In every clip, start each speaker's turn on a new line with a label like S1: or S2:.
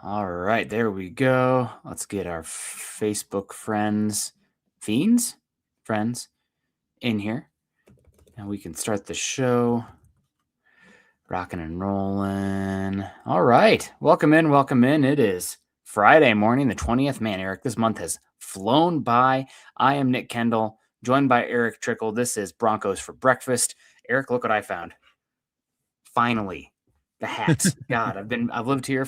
S1: All right, there we go. Let's get our Facebook friends in here. And we can start the show. Rocking and rolling. All right. Welcome in. It is Friday morning, the 20th. Man, Eric, this month has flown by. I am Nick Kendell, joined by Erick Trickel. This is Broncos for Breakfast. Eric, look what I found. Finally, the hats. God, I've lived here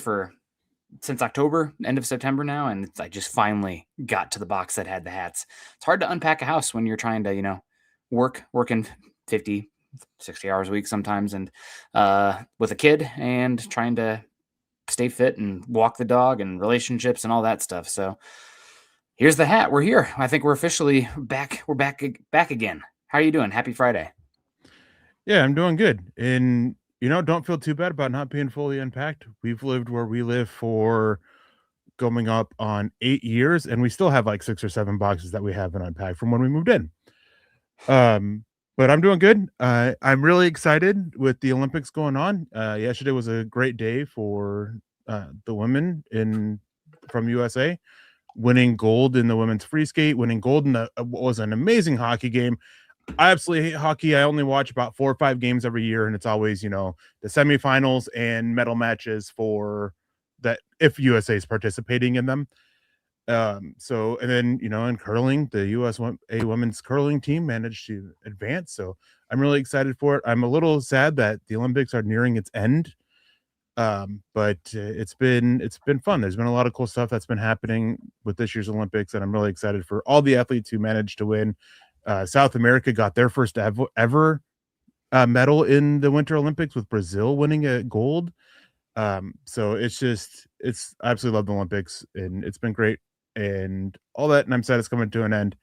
S1: since October, end of September now, and I just finally got to the box that had the hats. It's hard to unpack a house when you're trying to, working 50, 60 hours a week sometimes, and with a kid and trying to stay fit and walk the dog and relationships and all that stuff. So here's the hat. We're here. I think we're officially back. We're back again. How are you doing? Happy Friday.
S2: Yeah, I'm doing good. And, don't feel too bad about not being fully unpacked. We've lived where we live for going up on 8 years, and we still have like 6 or 7 boxes that we haven't unpacked from when we moved in. But I'm doing good. I'm really excited with the Olympics going on. Yesterday was a great day for the women from USA, winning gold in the women's free skate, winning gold in what was an amazing hockey game. I absolutely hate hockey. I only watch about 4 or 5 games every year, and it's always, the semifinals and medal matches for that if USA is participating in them. And then, in curling, the USA women's curling team managed to advance. So I'm really excited for it. I'm a little sad that the Olympics are nearing its end. But it's been fun. There's been a lot of cool stuff that's been happening with this year's Olympics, and I'm really excited for all the athletes who managed to win. South America got their first ever medal in the Winter Olympics, with Brazil winning a gold. So I absolutely love the Olympics, and it's been great and all that. And I'm sad it's coming to an end.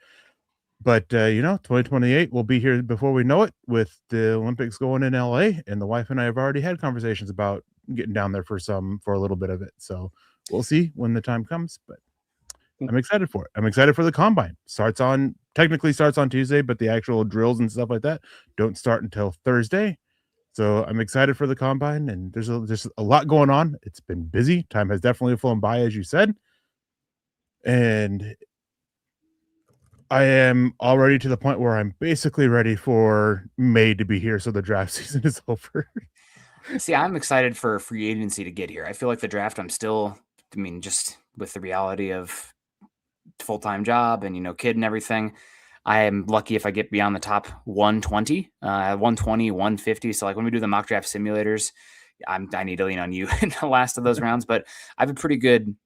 S2: But 2028 will be here before we know it, with the Olympics going in LA, and the wife and I have already had conversations about getting down there for a little bit of it. So we'll see when the time comes, but I'm excited for it. I'm excited for the combine. Technically starts on Tuesday, but the actual drills and stuff like that don't start until Thursday. So I'm excited for the combine, and there's a lot going on. It's been busy. Time has definitely flown by, as you said. And I am already to the point where I'm basically ready for May to be here, so the draft season is over.
S1: See, I'm excited for free agency to get here. I feel like the draft, just with the reality of full-time job and, kid and everything, I am lucky if I get beyond the top 120, 120, 150. So like when we do the mock draft simulators, I need to lean on you in the last of those rounds, but I have a pretty good,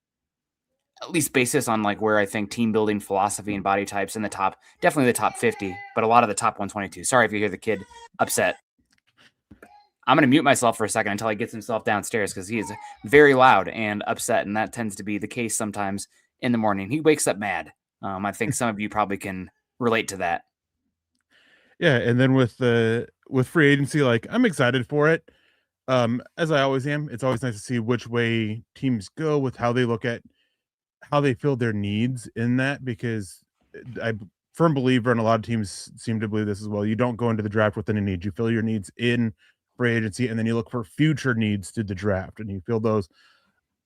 S1: at least basis on like where I think team building philosophy and body types in the top, definitely the top 50, but a lot of the top 122. Sorry if you hear the kid upset. I'm going to mute myself for a second until he gets himself downstairs, because he is very loud and upset, and that tends to be the case sometimes in the morning. He wakes up mad. I think some of you probably can relate to that.
S2: Yeah, and then with free agency, like, I'm excited for it. As I always am. It's always nice to see which way teams go with how they look at how they feel their needs in that, because I'm firm believer, and a lot of teams seem to believe this as well. You don't go into the draft with any needs. You fill your needs in free agency, and then you look for future needs through the draft, and you fill those.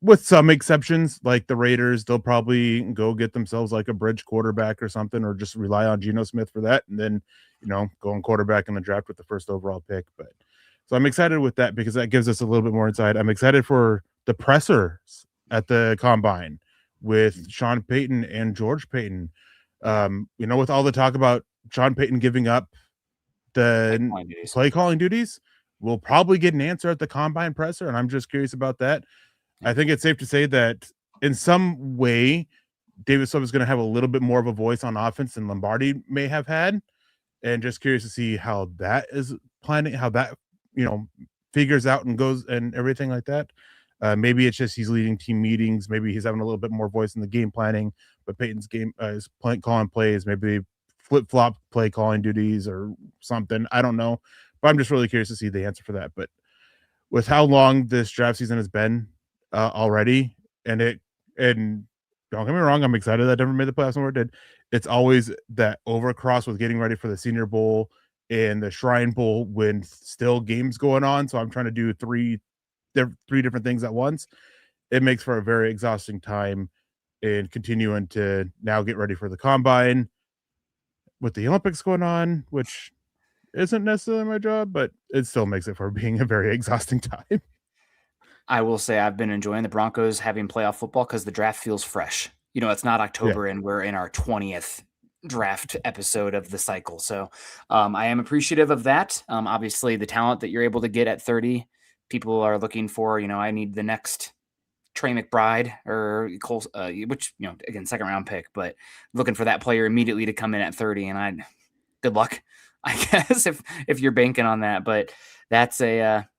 S2: With some exceptions, like the Raiders, they'll probably go get themselves like a bridge quarterback or something, or just rely on Geno Smith for that, and then go on quarterback in the draft with the first overall pick. But so I'm excited with that, because that gives us a little bit more insight. I'm excited for the pressers at the combine with Sean Payton and George Payton. With all the talk about Sean Payton giving up the play calling duties, we'll probably get an answer at the combine presser, and I'm just curious about that. I think it's safe to say that in some way, David Silva is going to have a little bit more of a voice on offense than Lombardi may have had, and just curious to see how that is planning, how that figures out and goes and everything like that. Maybe it's just he's leading team meetings. Maybe he's having a little bit more voice in the game planning, but Peyton's game is calling plays. Maybe flip-flop play calling duties or something. I don't know, but I'm just really curious to see the answer for that. But with how long this draft season has been already, and don't get me wrong, I'm excited that Denver made the playoffs and it did. It's always that overcross with getting ready for the Senior Bowl and the Shrine Bowl when still games going on. So I'm trying to do three different things at once. it makes for a very exhausting time in continuing to now get ready for the combine with the Olympics going on, which isn't necessarily my job, but it still makes it for being a very exhausting time.
S1: I will say I've been enjoying the Broncos having playoff football because the draft feels fresh. It's not
S2: Yeah.
S1: October and we're in our 20th draft episode of the cycle. So I am appreciative of that. Obviously, the talent that you're able to get at 30, people are looking for, I need the next Trey McBride or Cole, which, again, second round pick, but looking for that player immediately to come in at 30. And good luck, I guess, if you're banking on that. But that's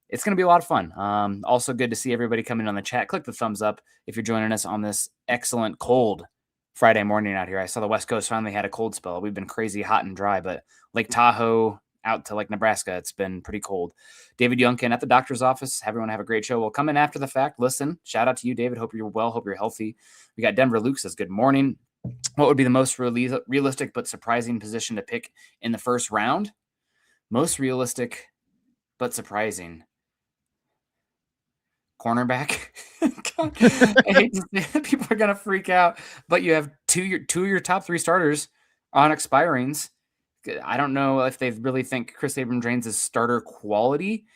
S1: it's going to be a lot of fun. Also good to see everybody coming on the chat. Click the thumbs up if you're joining us on this excellent cold Friday morning out here. I saw the West Coast finally had a cold spell. We've been crazy hot and dry, but Lake Tahoe out to Lake Nebraska, it's been pretty cold. David Youngkin at the doctor's office. Everyone have a great show. We'll come in after the fact. Listen, shout out to you, David. Hope you're well. Hope you're healthy. We got Denver Luke says, good morning. What would be the most realistic but surprising position to pick in the first round? Most realistic but surprising. Cornerback. God, I hate to say that. People are gonna freak out, but you have two of your top 3 starters on expirings. I don't know if they really think Chris Abrams is starter quality.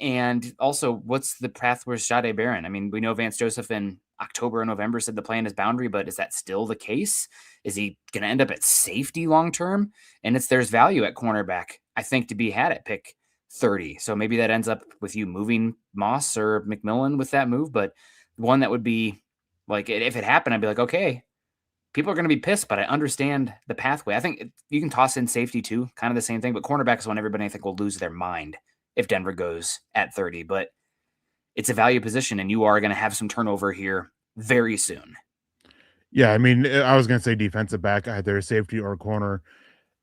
S1: And also, what's the path with Jahdae Barron? I mean, we know Vance Joseph in October and November said the plan is boundary, but is that still the case? Is he going to end up at safety long term? And there's value at cornerback, I think, to be had at pick 30. So maybe that ends up with you moving Moss or McMillan with that move. But one that would be like, if it happened, I'd be like, okay, people are going to be pissed, but I understand the pathway. I think you can toss in safety too, kind of the same thing. But cornerback is one everybody I think will lose their mind if Denver goes at 30, but it's a value position and you are going to have some turnover here very soon.
S2: Yeah, I mean, I was going to say defensive back, either safety or corner,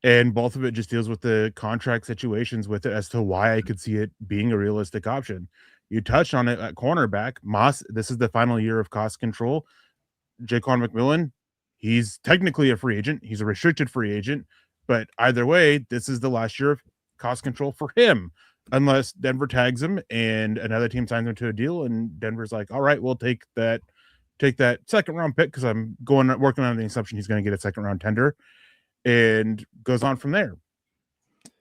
S2: and both of it just deals with the contract situations with it as to why I could see it being a realistic option. You touched on it at cornerback. Moss, this is the final year of cost control. Jaquan McMillan, he's technically a free agent. He's a restricted free agent, but either way, this is the last year of cost control for him, unless Denver tags him and another team signs him to a deal, and Denver's like, all right, we'll take that second round pick because I'm working on the assumption he's going to get a second round tender, and goes on from there.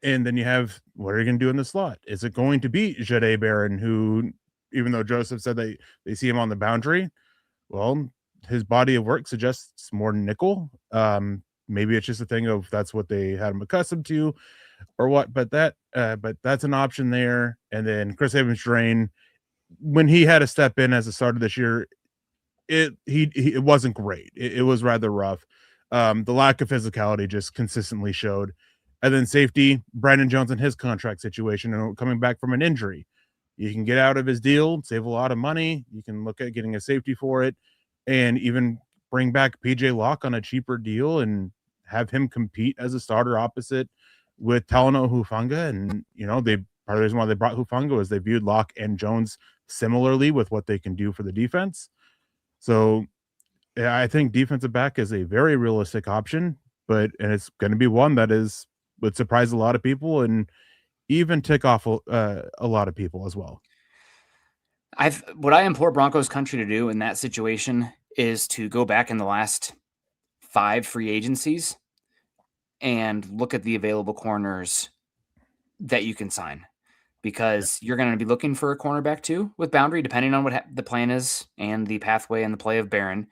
S2: And then you have, what are you going to do in the slot? Is it going to be Jahdae Barron, who, even though Joseph said they see him on the boundary, well, his body of work suggests more nickel. Maybe it's just a thing of that's what they had him accustomed to or what, but that's an option there. And then Chris Evans-Drain, when he had to step in as a starter this year, it wasn't great. It was rather rough. The lack of physicality just consistently showed. And then safety, Brandon Jones and his contract situation and coming back from an injury. You can get out of his deal, save a lot of money. You can look at getting a safety for it, and even bring back PJ Locke on a cheaper deal and have him compete as a starter opposite with Talanoa Hufanga. And, part of the reason why they brought Hufanga is they viewed Locke and Jones similarly with what they can do for the defense. So I think defensive back is a very realistic option, and it's going to be one that would surprise a lot of people and even tick off a lot of people as well.
S1: What I implore Broncos country to do in that situation is to go back in the last 5 free agencies and look at the available corners that you can sign, because you're going to be looking for a cornerback too with boundary, depending on what the plan is and the pathway and the play of Barron.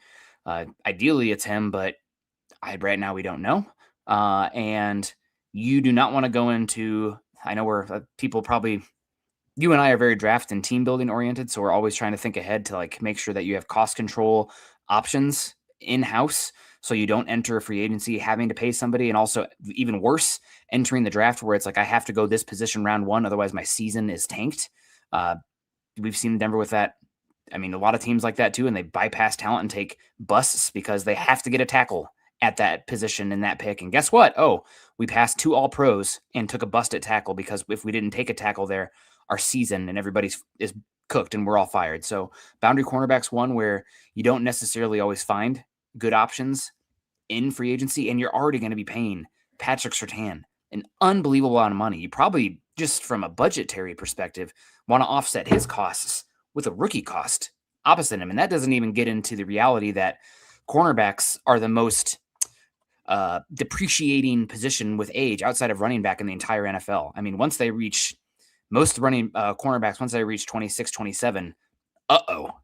S1: Ideally it's him, but right now we don't know. And you do not want to go into, I know where people probably, you and I are very draft and team building oriented. So we're always trying to think ahead to like make sure that you have cost control options in-house, so you don't enter a free agency having to pay somebody. And also, even worse, entering the draft where it's like, I have to go this position round 1, otherwise my season is tanked. We've seen Denver with that. I mean, a lot of teams like that too, and they bypass talent and take busts because they have to get a tackle at that position in that pick. And guess what? Oh, we passed 2 all-pros and took a bust at tackle, because if we didn't take a tackle there, our season and everybody's is cooked and we're all fired. So boundary cornerback's one where you don't necessarily always find good options in free agency, and you're already going to be paying Patrick Surtain an unbelievable amount of money. You probably, just from a budgetary perspective, want to offset his costs with a rookie cost opposite him. And that doesn't even get into the reality that cornerbacks are the most depreciating position with age outside of running back in the entire NFL. I mean, once they reach most running cornerbacks, once they reach 26, 27,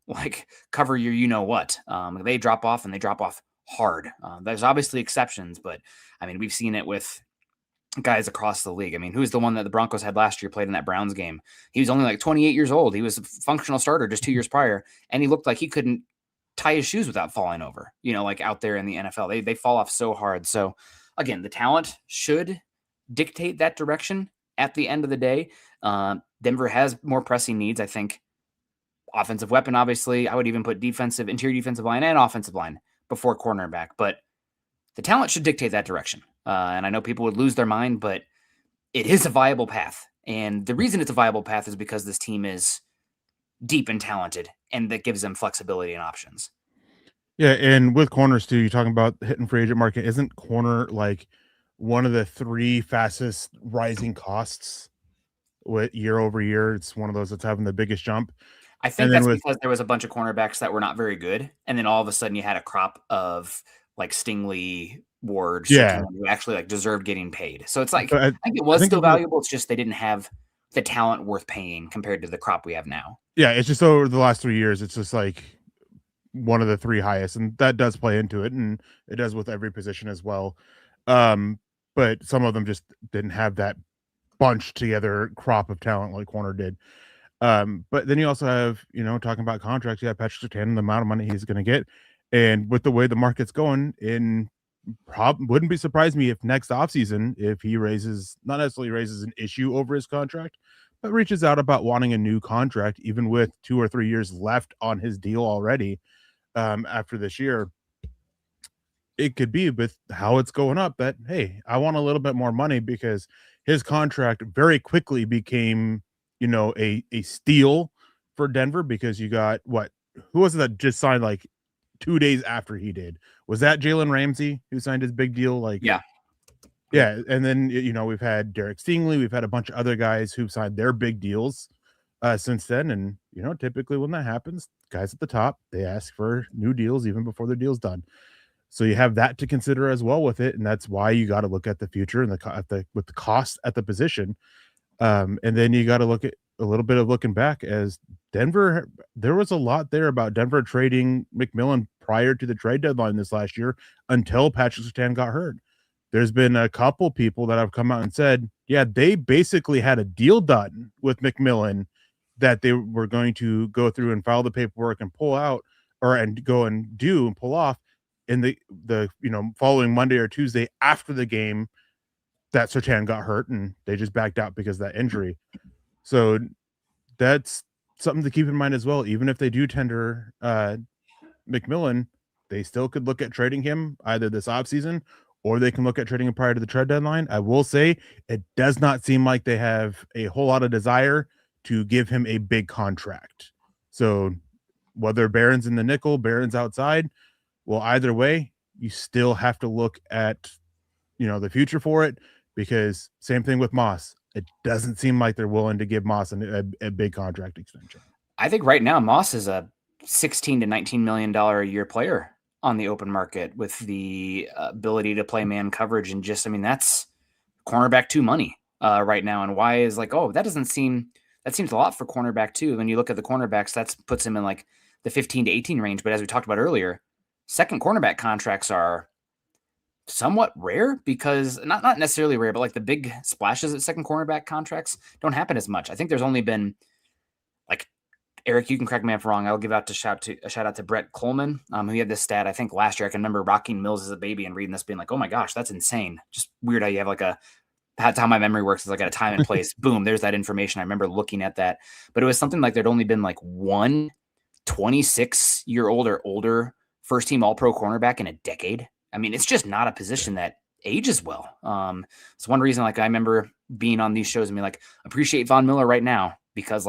S1: like cover your you know what. They drop off, and they drop off hard. There's obviously exceptions, but I mean, we've seen it with guys across the league. I mean, who's the one that the Broncos had last year, played in that Browns game? He was only like 28 years old. He was a functional starter just 2 years prior, and he looked like he couldn't tie his shoes without falling over, like out there in the NFL. They fall off so hard. So again, the talent should dictate that direction at the end of the day. Denver has more pressing needs, I think. Offensive weapon, obviously. I would even put interior defensive line and offensive line before cornerback, but the talent should dictate that direction. And I know people would lose their mind, but it is a viable path. And the reason it's a viable path is because this team is deep and talented, and that gives them flexibility and options.
S2: Yeah, and with corners too, you're talking about hitting free agent market. Isn't corner like one of the 3 fastest rising costs with year over year? It's one of those that's having the biggest jump.
S1: I think that's because there was a bunch of cornerbacks that were not very good, and then all of a sudden you had a crop of like Stingley, Ward, who actually like deserved getting paid. So it's like I think it was still valuable. It's just they didn't have the talent worth paying compared to the crop we have now.
S2: Yeah, it's just over the last 3 years, it's just like one of the 3 highest, and that does play into it, and it does with every position as well. But some of them just didn't have that bunched together crop of talent like Korner did. But then you also have, talking about contracts, you have Patrick Surtain and the amount of money he's going to get. And with the way the market's going, wouldn't be surprised me if next offseason, if he not necessarily raises an issue over his contract, but reaches out about wanting a new contract, even with 2 or 3 years left on his deal already after this year. It could be with how it's going up that, hey, I want a little bit more money, because his contract very quickly became, a steal for Denver, because you got who was it that just signed like 2 days after he did? Was that Jalen Ramsey who signed his big deal? Yeah. And then, we've had Derek Stingley. We've had a bunch of other guys who've signed their big deals since then. And, typically when that happens, guys at the top, they ask for new deals even before their deal's done. So you have that to consider as well with it. And that's why you got to look at the future and with the cost at the position. And then you got to look at a little bit of looking back as Denver. There was a lot there about Denver trading McMillan prior to the trade deadline this last year until Patrick Surtain got hurt. There's been a couple people that have come out and said, yeah, they basically had a deal done with McMillan that they were going to go through and file the paperwork and pull out, and go and do and pull off in the following Monday or Tuesday after the game that Surtain got hurt, and they just backed out because of that injury. So that's something to keep in mind as well. Even if they do tender McMillan, they still could look at trading him either this offseason, or they can look at trading him prior to the trade deadline. I will say it does not seem like they have a whole lot of desire to give him a big contract. So whether Barron's in the nickel, Barron's outside, well, either way, you still have to look at, the future for it, because same thing with Moss. It doesn't seem like they're willing to give Moss a big contract extension. I
S1: think right now Moss is a $16 to $19 million a year player on the open market with the ability to play man coverage. And that's cornerback 2 money right now. And why is that seems a lot for cornerback 2. When you look at the cornerbacks, that puts him in like the 15 to 18 range. But as we talked about earlier, second cornerback contracts are somewhat rare, because not necessarily rare, but like the big splashes at second cornerback contracts don't happen as much. I think there's only been Eric, you can correct me if I'm wrong. I'll give out a shout out to Brett Coleman, who had this stat. I think last year I can remember rocking Mills as a baby and reading this being like, oh my gosh, that's insane. Just weird how you have that's how my memory works, is like at a time and place. Boom, there's that information. I remember looking at that, but it was something like there'd only been like one 26-year-old or older first team all-pro cornerback in a decade. I mean, it's just not a position that ages well. It's one reason, I remember being on these shows and being like, appreciate Von Miller right now, because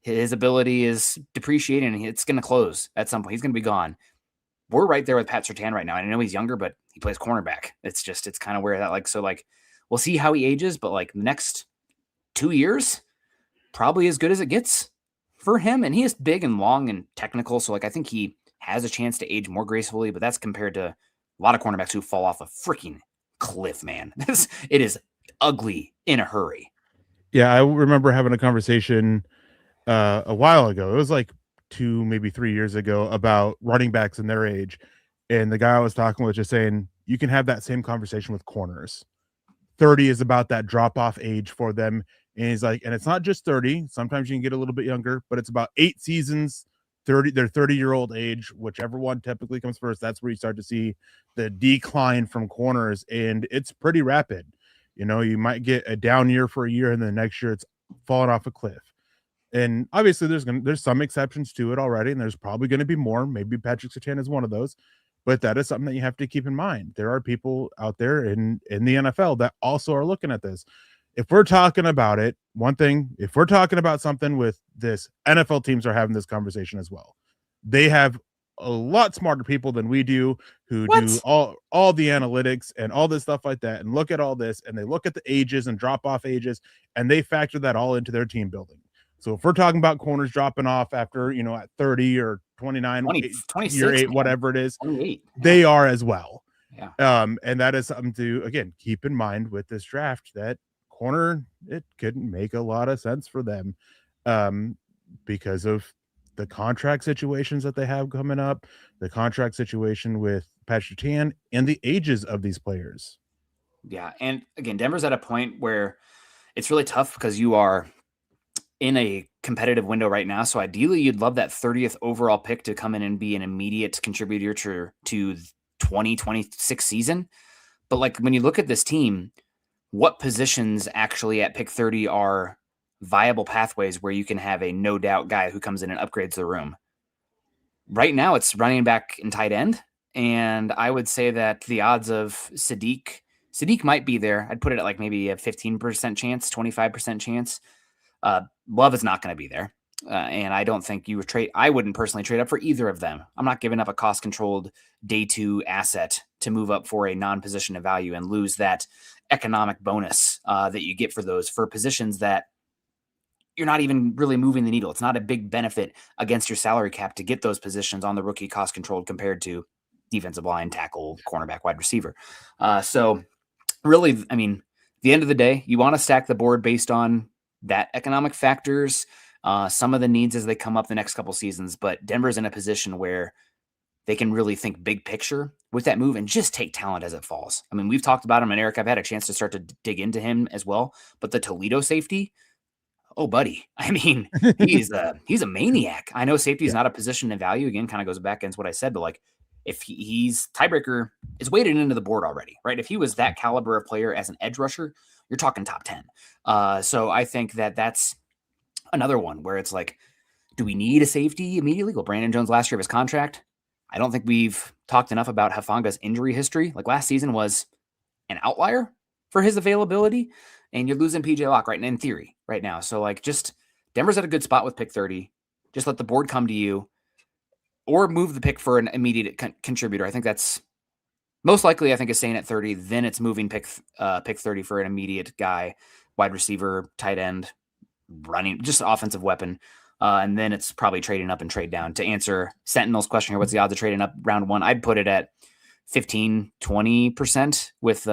S1: his ability is depreciating and it's going to close at some point. He's going to be gone. We're right there with Pat Surtain right now. I know he's younger, but he plays cornerback. It's kind of where that we'll see how he ages, but the next 2 years, probably as good as it gets for him, and he is big and long and technical. So like I think he has a chance to age more gracefully, but that's compared to a lot of cornerbacks who fall off a freaking cliff, man. It is ugly in a hurry.
S2: Yeah, I remember having a conversation a while ago. It was like 2, maybe 3 years ago about running backs and their age. And the guy I was talking with just saying, you can have that same conversation with corners. 30 is about that drop off age for them. And he's like, and it's not just 30. Sometimes you can get a little bit younger, but it's about 8 seasons, 30, their 30-year-old age, whichever one typically comes first. That's where you start to see the decline from corners. And it's pretty rapid. You know, you might get a down year for a year, and then the next year it's falling off a cliff. And obviously there's some exceptions to it already, and there's probably going to be more. Maybe Patrick Surtain is one of those, but that is something that you have to keep in mind. There are people out there in the NFL that also are looking at this. If we're talking about it, one thing, if we're talking about something with this, NFL teams are having this conversation as well. They have a lot smarter people than we do who do all the analytics and all this stuff like that, and look at all this, and they look at the ages and drop off ages, and they factor that all into their team building. So if we're talking about corners dropping off after, you know, at 30 or 29,
S1: 26,
S2: year 8, whatever it is,
S1: 28,
S2: they are as well.
S1: Yeah.
S2: And that is something to, again, keep in mind with this draft, that corner, it couldn't make a lot of sense for them because of the contract situations that they have coming up, the contract situation with Patrick Surtain, and the ages of these players.
S1: Yeah. And again, Denver's at a point where it's really tough because you are in a competitive window right now. So ideally you'd love that 30th overall pick to come in and be an immediate contributor to 2026 season. But like when you look at this team, what positions actually at pick 30 are viable pathways where you can have a no doubt guy who comes in and upgrades the room? Right now it's running back and tight end. And I would say that the odds of Sadiq might be there. I'd put it at like maybe a 15% chance, 25% chance. Love is not going to be there. And I don't think I wouldn't personally trade up for either of them. I'm not giving up a cost controlled day 2 asset to move up for a non-position of value and lose that economic bonus that you get for positions that you're not even really moving the needle. It's not a big benefit against your salary cap to get those positions on the rookie cost controlled compared to defensive line, tackle, cornerback, wide receiver. So really, I mean, at the end of the day, you want to stack the board based on that economic factors, some of the needs as they come up the next couple seasons. But Denver's in a position where they can really think big picture with that move and just take talent as it falls. I mean, we've talked about him, and Eric, I've had a chance to start to dig into him as well. But the Toledo safety, oh, buddy. I mean, he's a maniac. I know safety is not a position of value. Again, kind of goes back against what I said, but like if he's tiebreaker is weighted into the board already, right? If he was that caliber of player as an edge rusher, you're talking top 10. So I think that's another one where it's like, do we need a safety immediately? Well, Brandon Jones last year of his contract. I don't think we've talked enough about Hufanga's injury history. Like last season was an outlier for his availability, and you're losing PJ Locke right in theory right now. So like just Denver's at a good spot with pick 30. Just let the board come to you or move the pick for an immediate contributor. I think that's most likely, I think, is staying at 30. Then it's moving pick 30 for an immediate guy, wide receiver, tight end, running, just offensive weapon. And then it's probably trading up and trade down. To answer Sentinel's question here, what's the odds of trading up round 1? I'd put it at 15, 20% with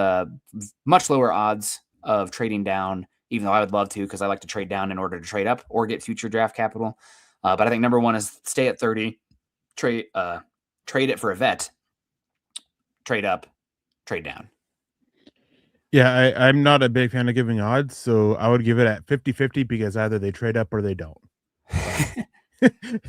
S1: much lower odds of trading down, even though I would love to because I like to trade down in order to trade up or get future draft capital. But I think number 1 is stay at 30, trade it for a vet, trade up, trade down.
S2: Yeah, I'm not a big fan of giving odds, so I would give it at 50-50 because either they trade up or they don't.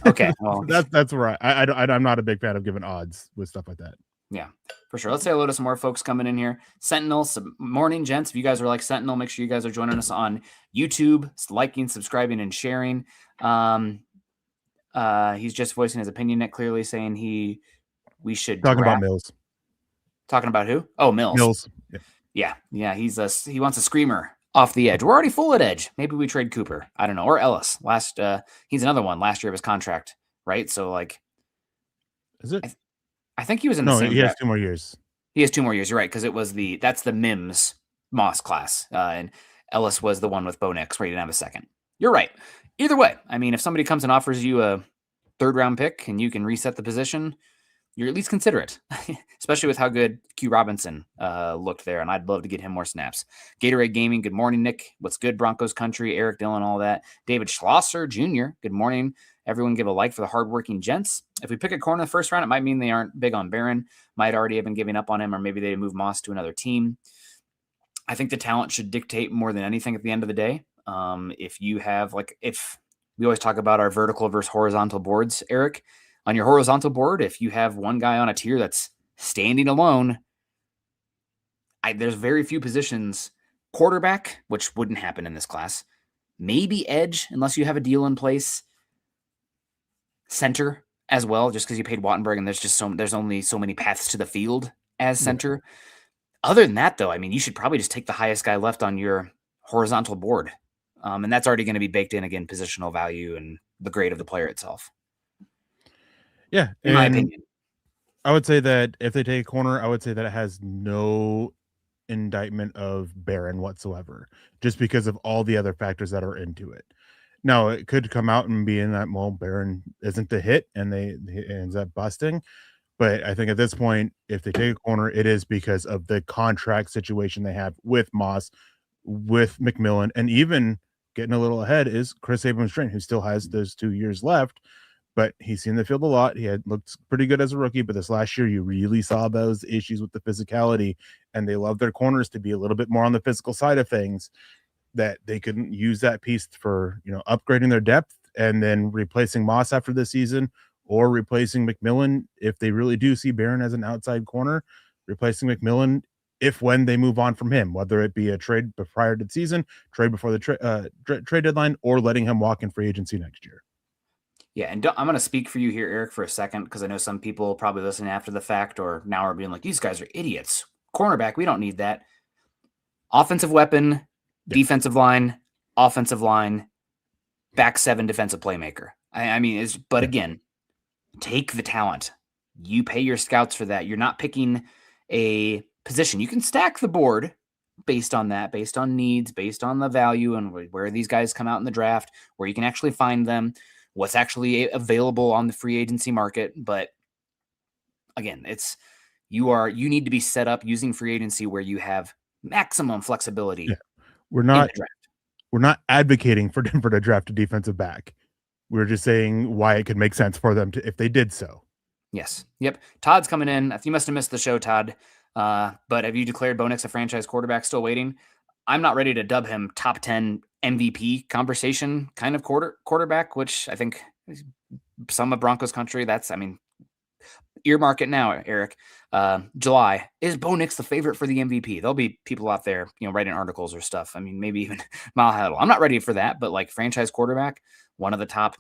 S1: Okay, well,
S2: that's where I'm not a big fan of giving odds with stuff like that.
S1: Yeah, for sure. Let's say hello to some more folks coming in here. Sentinel, morning, gents. If you guys are like Sentinel, make sure you guys are joining us on YouTube, liking, subscribing, and sharing. He's just voicing his opinion, Nick, clearly saying we should
S2: talking about Mills.
S1: Talking about who? Oh, Mills.
S2: Mills.
S1: Yeah. He wants a screamer off the edge. We're already full at edge. Maybe we trade Cooper. I don't know. Or Ellis. He's another one last year of his contract, right? So like,
S2: is it?
S1: I think he was in the same.
S2: No, he has 2 more years.
S1: He has 2 more years. You're right, because that's the Mims Moss class, and Ellis was the one with Bo Nix, where he didn't have a second. You're right. Either way, I mean, if somebody comes and offers you a third-round pick and you can reset the position, you're at least consider it, especially with how good Q Robinson looked there, and I'd love to get him more snaps. Gatorade Gaming, good morning, Nick. What's good, Broncos country? Eric Dillon, all that. David Schlosser Jr., good morning. Everyone give a like for the hardworking gents. If we pick a corner in the first round, it might mean they aren't big on Barron, might already have been giving up on him, or maybe they move Moss to another team. I think the talent should dictate more than anything at the end of the day. If you have, if we always talk about our vertical versus horizontal boards, Eric, on your horizontal board, if you have one guy on a tier that's standing alone, there's very few positions. Quarterback, which wouldn't happen in this class. Maybe edge, unless you have a deal in place. Center as well, just because you paid Wattenberg, and there's only so many paths to the field as center. Yeah. Other than that, though, I mean, you should probably just take the highest guy left on your horizontal board. And that's already going to be baked in, again, positional value and the grade of the player itself.
S2: Yeah.
S1: In my opinion.
S2: I would say that if they take a corner, I would say that it has no indictment of Barron whatsoever, just because of all the other factors that are into it. Now, it could come out and be in that, well, Barron isn't the hit and it ends up busting. But I think at this point, if they take a corner, it is because of the contract situation they have with Moss, with McMillan, and even getting a little ahead is Chris Abrams-Drain, who still has those 2 years left. But he's seen the field a lot. He had looked pretty good as a rookie, but this last year you really saw those issues with the physicality, and they love their corners to be a little bit more on the physical side of things, that they couldn't use that piece for, upgrading their depth and then replacing Moss after the season, or replacing McMillan if they really do see Barron as an outside corner, replacing McMillan when they move on from him, whether it be a trade prior to the season, trade before the trade deadline, or letting him walk in free agency next year.
S1: Yeah, and I'm going to speak for you here, Eric, for a second, because I know some people probably listen after the fact or now are being like, these guys are idiots. Cornerback, we don't need that. Offensive weapon, defensive line, offensive line, back seven defensive playmaker. Again, take the talent. You pay your scouts for that. You're not picking a position. You can stack the board based on that, based on needs, based on the value and where these guys come out in the draft, where you can actually find them, what's actually available on the free agency market. But again, you need to be set up using free agency where you have maximum flexibility.
S2: Yeah. We're not advocating for Denver to draft a defensive back. We're just saying why it could make sense for them if they did so.
S1: Yes. Yep. Todd's coming in. You must have missed the show, Todd. But have you declared Bo Nix a franchise quarterback? Still waiting. I'm not ready to dub him top 10 MVP conversation kind of quarterback, which I think some of Broncos country, earmark it now, Eric. July, is Bo Nix the favorite for the MVP? There'll be people out there, writing articles or stuff. Maybe even High Huddle. I'm not ready for that, but like franchise quarterback, one of the top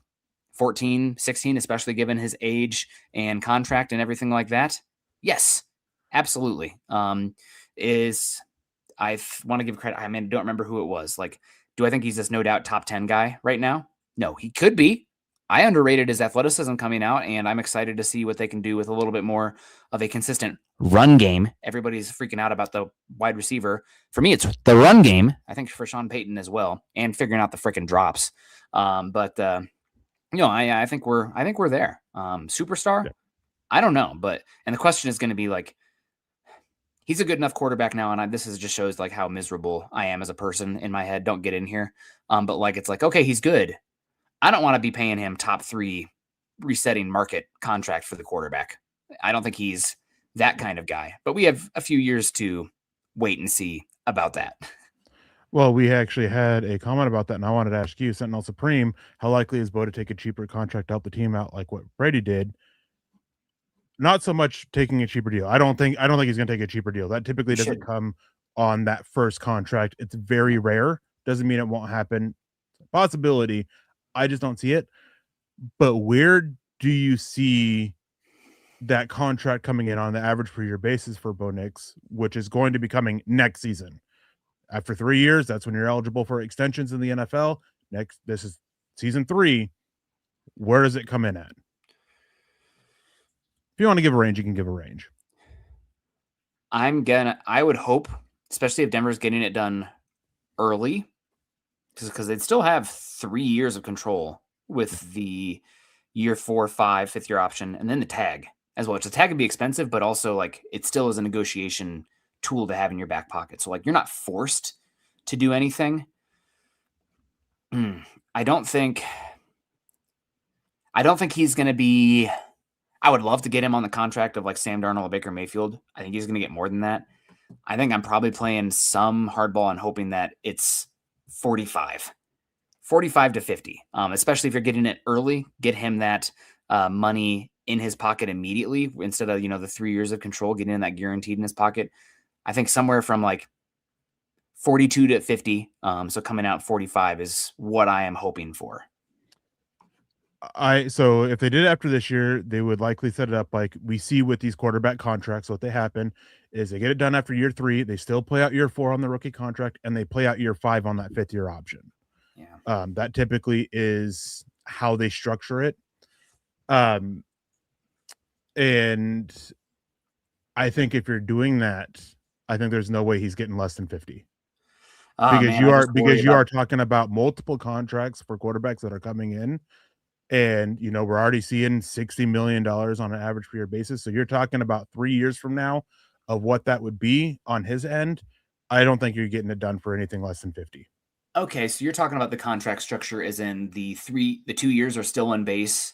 S1: 14, 16, especially given his age and contract and everything like that. Yes, absolutely. I want to give credit. Don't remember who it was. Do I think he's this no doubt top 10 guy right now? No, he could be. I underrated his athleticism coming out, and I'm excited to see what they can do with a little bit more of a consistent run game. Everybody's freaking out about the wide receiver. For me, it's the run game. I think for Sean Payton as well, and figuring out the freaking drops. I think we're there. Superstar? Yeah. I don't know, and the question is going to be he's a good enough quarterback now, and this just shows how miserable I am as a person in my head. Don't get in here. It's okay, he's good. I don't want to be paying him top 3 resetting market contract for the quarterback. I don't think he's that kind of guy, but we have a few years to wait and see about that.
S2: Well, we actually had a comment about that, and I wanted to ask you, Sentinel Supreme, how likely is Bo to take a cheaper contract to help the team out like what Brady did? Not so much taking a cheaper deal. I don't think he's going to take a cheaper deal. That typically doesn't come on that first contract. It's very rare. Doesn't mean it won't happen. It's a possibility. I just don't see it. But where do you see that contract coming in on the average per year basis for Bo Nix, which is going to be coming next season? After 3 years, that's when you're eligible for extensions in the NFL. This is season 3. Where does it come in at? If you want to give a range, you can give a range.
S1: I would hope, especially if Denver's getting it done early, because they'd still have 3 years of control with the year 4, 5, fifth year option, and then the tag as well. Which the tag would be expensive, but also like it still is a negotiation tool to have in your back pocket. So like you're not forced to do anything. I don't think he's going to be. I would love to get him on the contract of like Sam Darnold or Baker Mayfield. I think he's going to get more than that. I think I'm probably playing some hardball and hoping that it's 45 to 50, especially if you're getting it early. Get him that money in his pocket immediately instead of, the 3 years of control, getting in that guaranteed in his pocket. I think somewhere from like 42 to 50. So coming out 45 is what I am hoping for.
S2: So if they did after this year, they would likely set it up like we see with these quarterback contracts. What they happen is they get it done after year 3. They still play out year 4 on the rookie contract, and they play out year 5 on that 5th year option.
S1: Yeah.
S2: That typically is how they structure it. And I think if you're doing that, I think there's no way he's getting less than 50. Because you are talking about multiple contracts for quarterbacks that are coming in. And, we're already seeing $60 million on an average per year basis. So you're talking about 3 years from now of what that would be on his end. I don't think you're getting it done for anything less than 50.
S1: Okay, so you're talking about the contract structure as in the 2 years are still in base.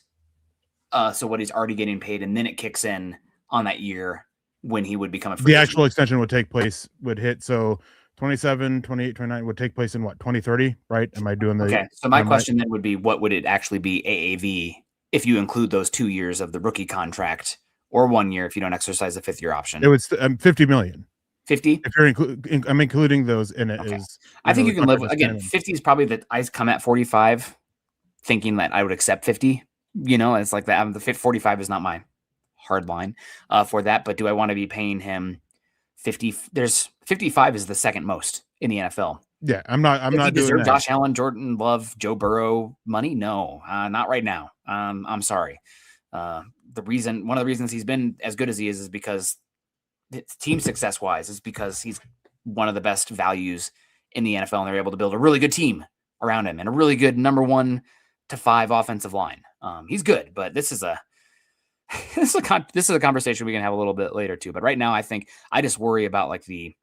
S1: So what he's already getting paid, and then it kicks in on that year when he would become a free
S2: agent.
S1: Actual
S2: extension would hit. So 27, 28, 29 would take place in what, 2030, right? Am I doing the
S1: Okay, so my question then would be, what would it actually be AAV if you include those 2 years of the rookie contract, or 1 year if you don't exercise the 5th year option?
S2: It would 50 million.
S1: 50?
S2: If you're I'm including those in it. Okay.
S1: I think you can live with, again, 50 is probably that I come at 45 thinking that I would accept 50. It's like that. The 45 is not my hard line for that, but do I want to be paying him 50? There's 55 is the second most in the NFL.
S2: Yeah, I'm not
S1: doing
S2: that.
S1: Josh Allen, Jordan Love, Joe Burrow money? No, not right now. I'm sorry. One of the reasons he's been as good as he is because team success wise is because he's one of the best values in the NFL, and they're able to build a really good team around him and a really good number 1 to 5 offensive line. He's good, but this is a conversation we can have a little bit later too. But right now, I think I just worry about like the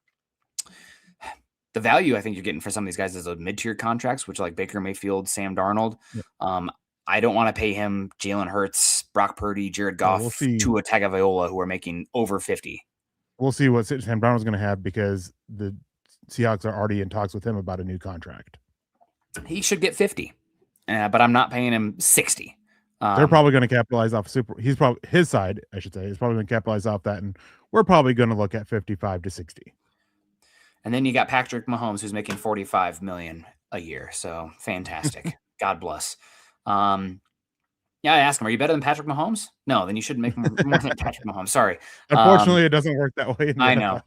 S1: value I think you're getting for some of these guys is a mid-tier contracts, which are like Baker Mayfield, Sam Darnold. Yeah. I don't want to pay him Jalen Hurts, Brock Purdy, Jared Goff, Tua Tagovailoa, who are making over 50.
S2: We'll see what Sam Darnold's going to have because the Seahawks are already in talks with him about a new contract.
S1: He should get 50, but I'm not paying him 60.
S2: They're probably going to capitalize off his side, I should say, is probably going to capitalize off that, and we're probably going to look at 55 to 60.
S1: And then you got Patrick Mahomes, who's making $45 million a year. So fantastic. God bless. Yeah, I asked him, are you better than Patrick Mahomes? No, then you shouldn't make more than Patrick Mahomes. Sorry.
S2: Unfortunately, it doesn't work that way.
S1: I know.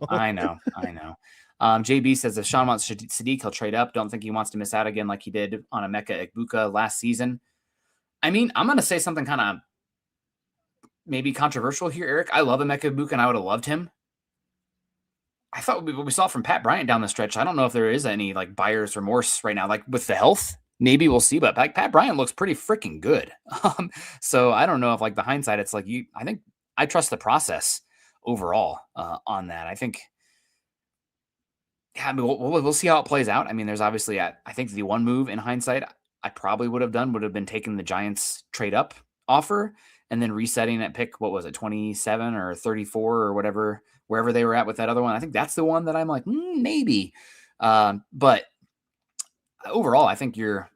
S1: JB says if Sean wants Sadiq, he'll trade up. Don't think he wants to miss out again like he did on Emeka Egbuka last season. I mean, I'm going to say something kind of maybe controversial here, Eric. I love Emeka Egbuka, and I would have loved him. I thought what we saw from Pat Bryant down the stretch, I don't know if there is any like buyer's remorse right now, like with the health. Maybe we'll see, but like Pat Bryant looks pretty freaking good. So I don't know if like the hindsight, it's like I think I trust the process overall on that. I think, yeah, I mean, we'll see how it plays out. I mean, there's obviously, I think the one move in hindsight I probably would have been taking the Giants trade up offer and then resetting at pick, what was it, 27 or 34 or whatever, wherever they were at with that other one. I think that's the one that I'm like, maybe. But overall, I think you're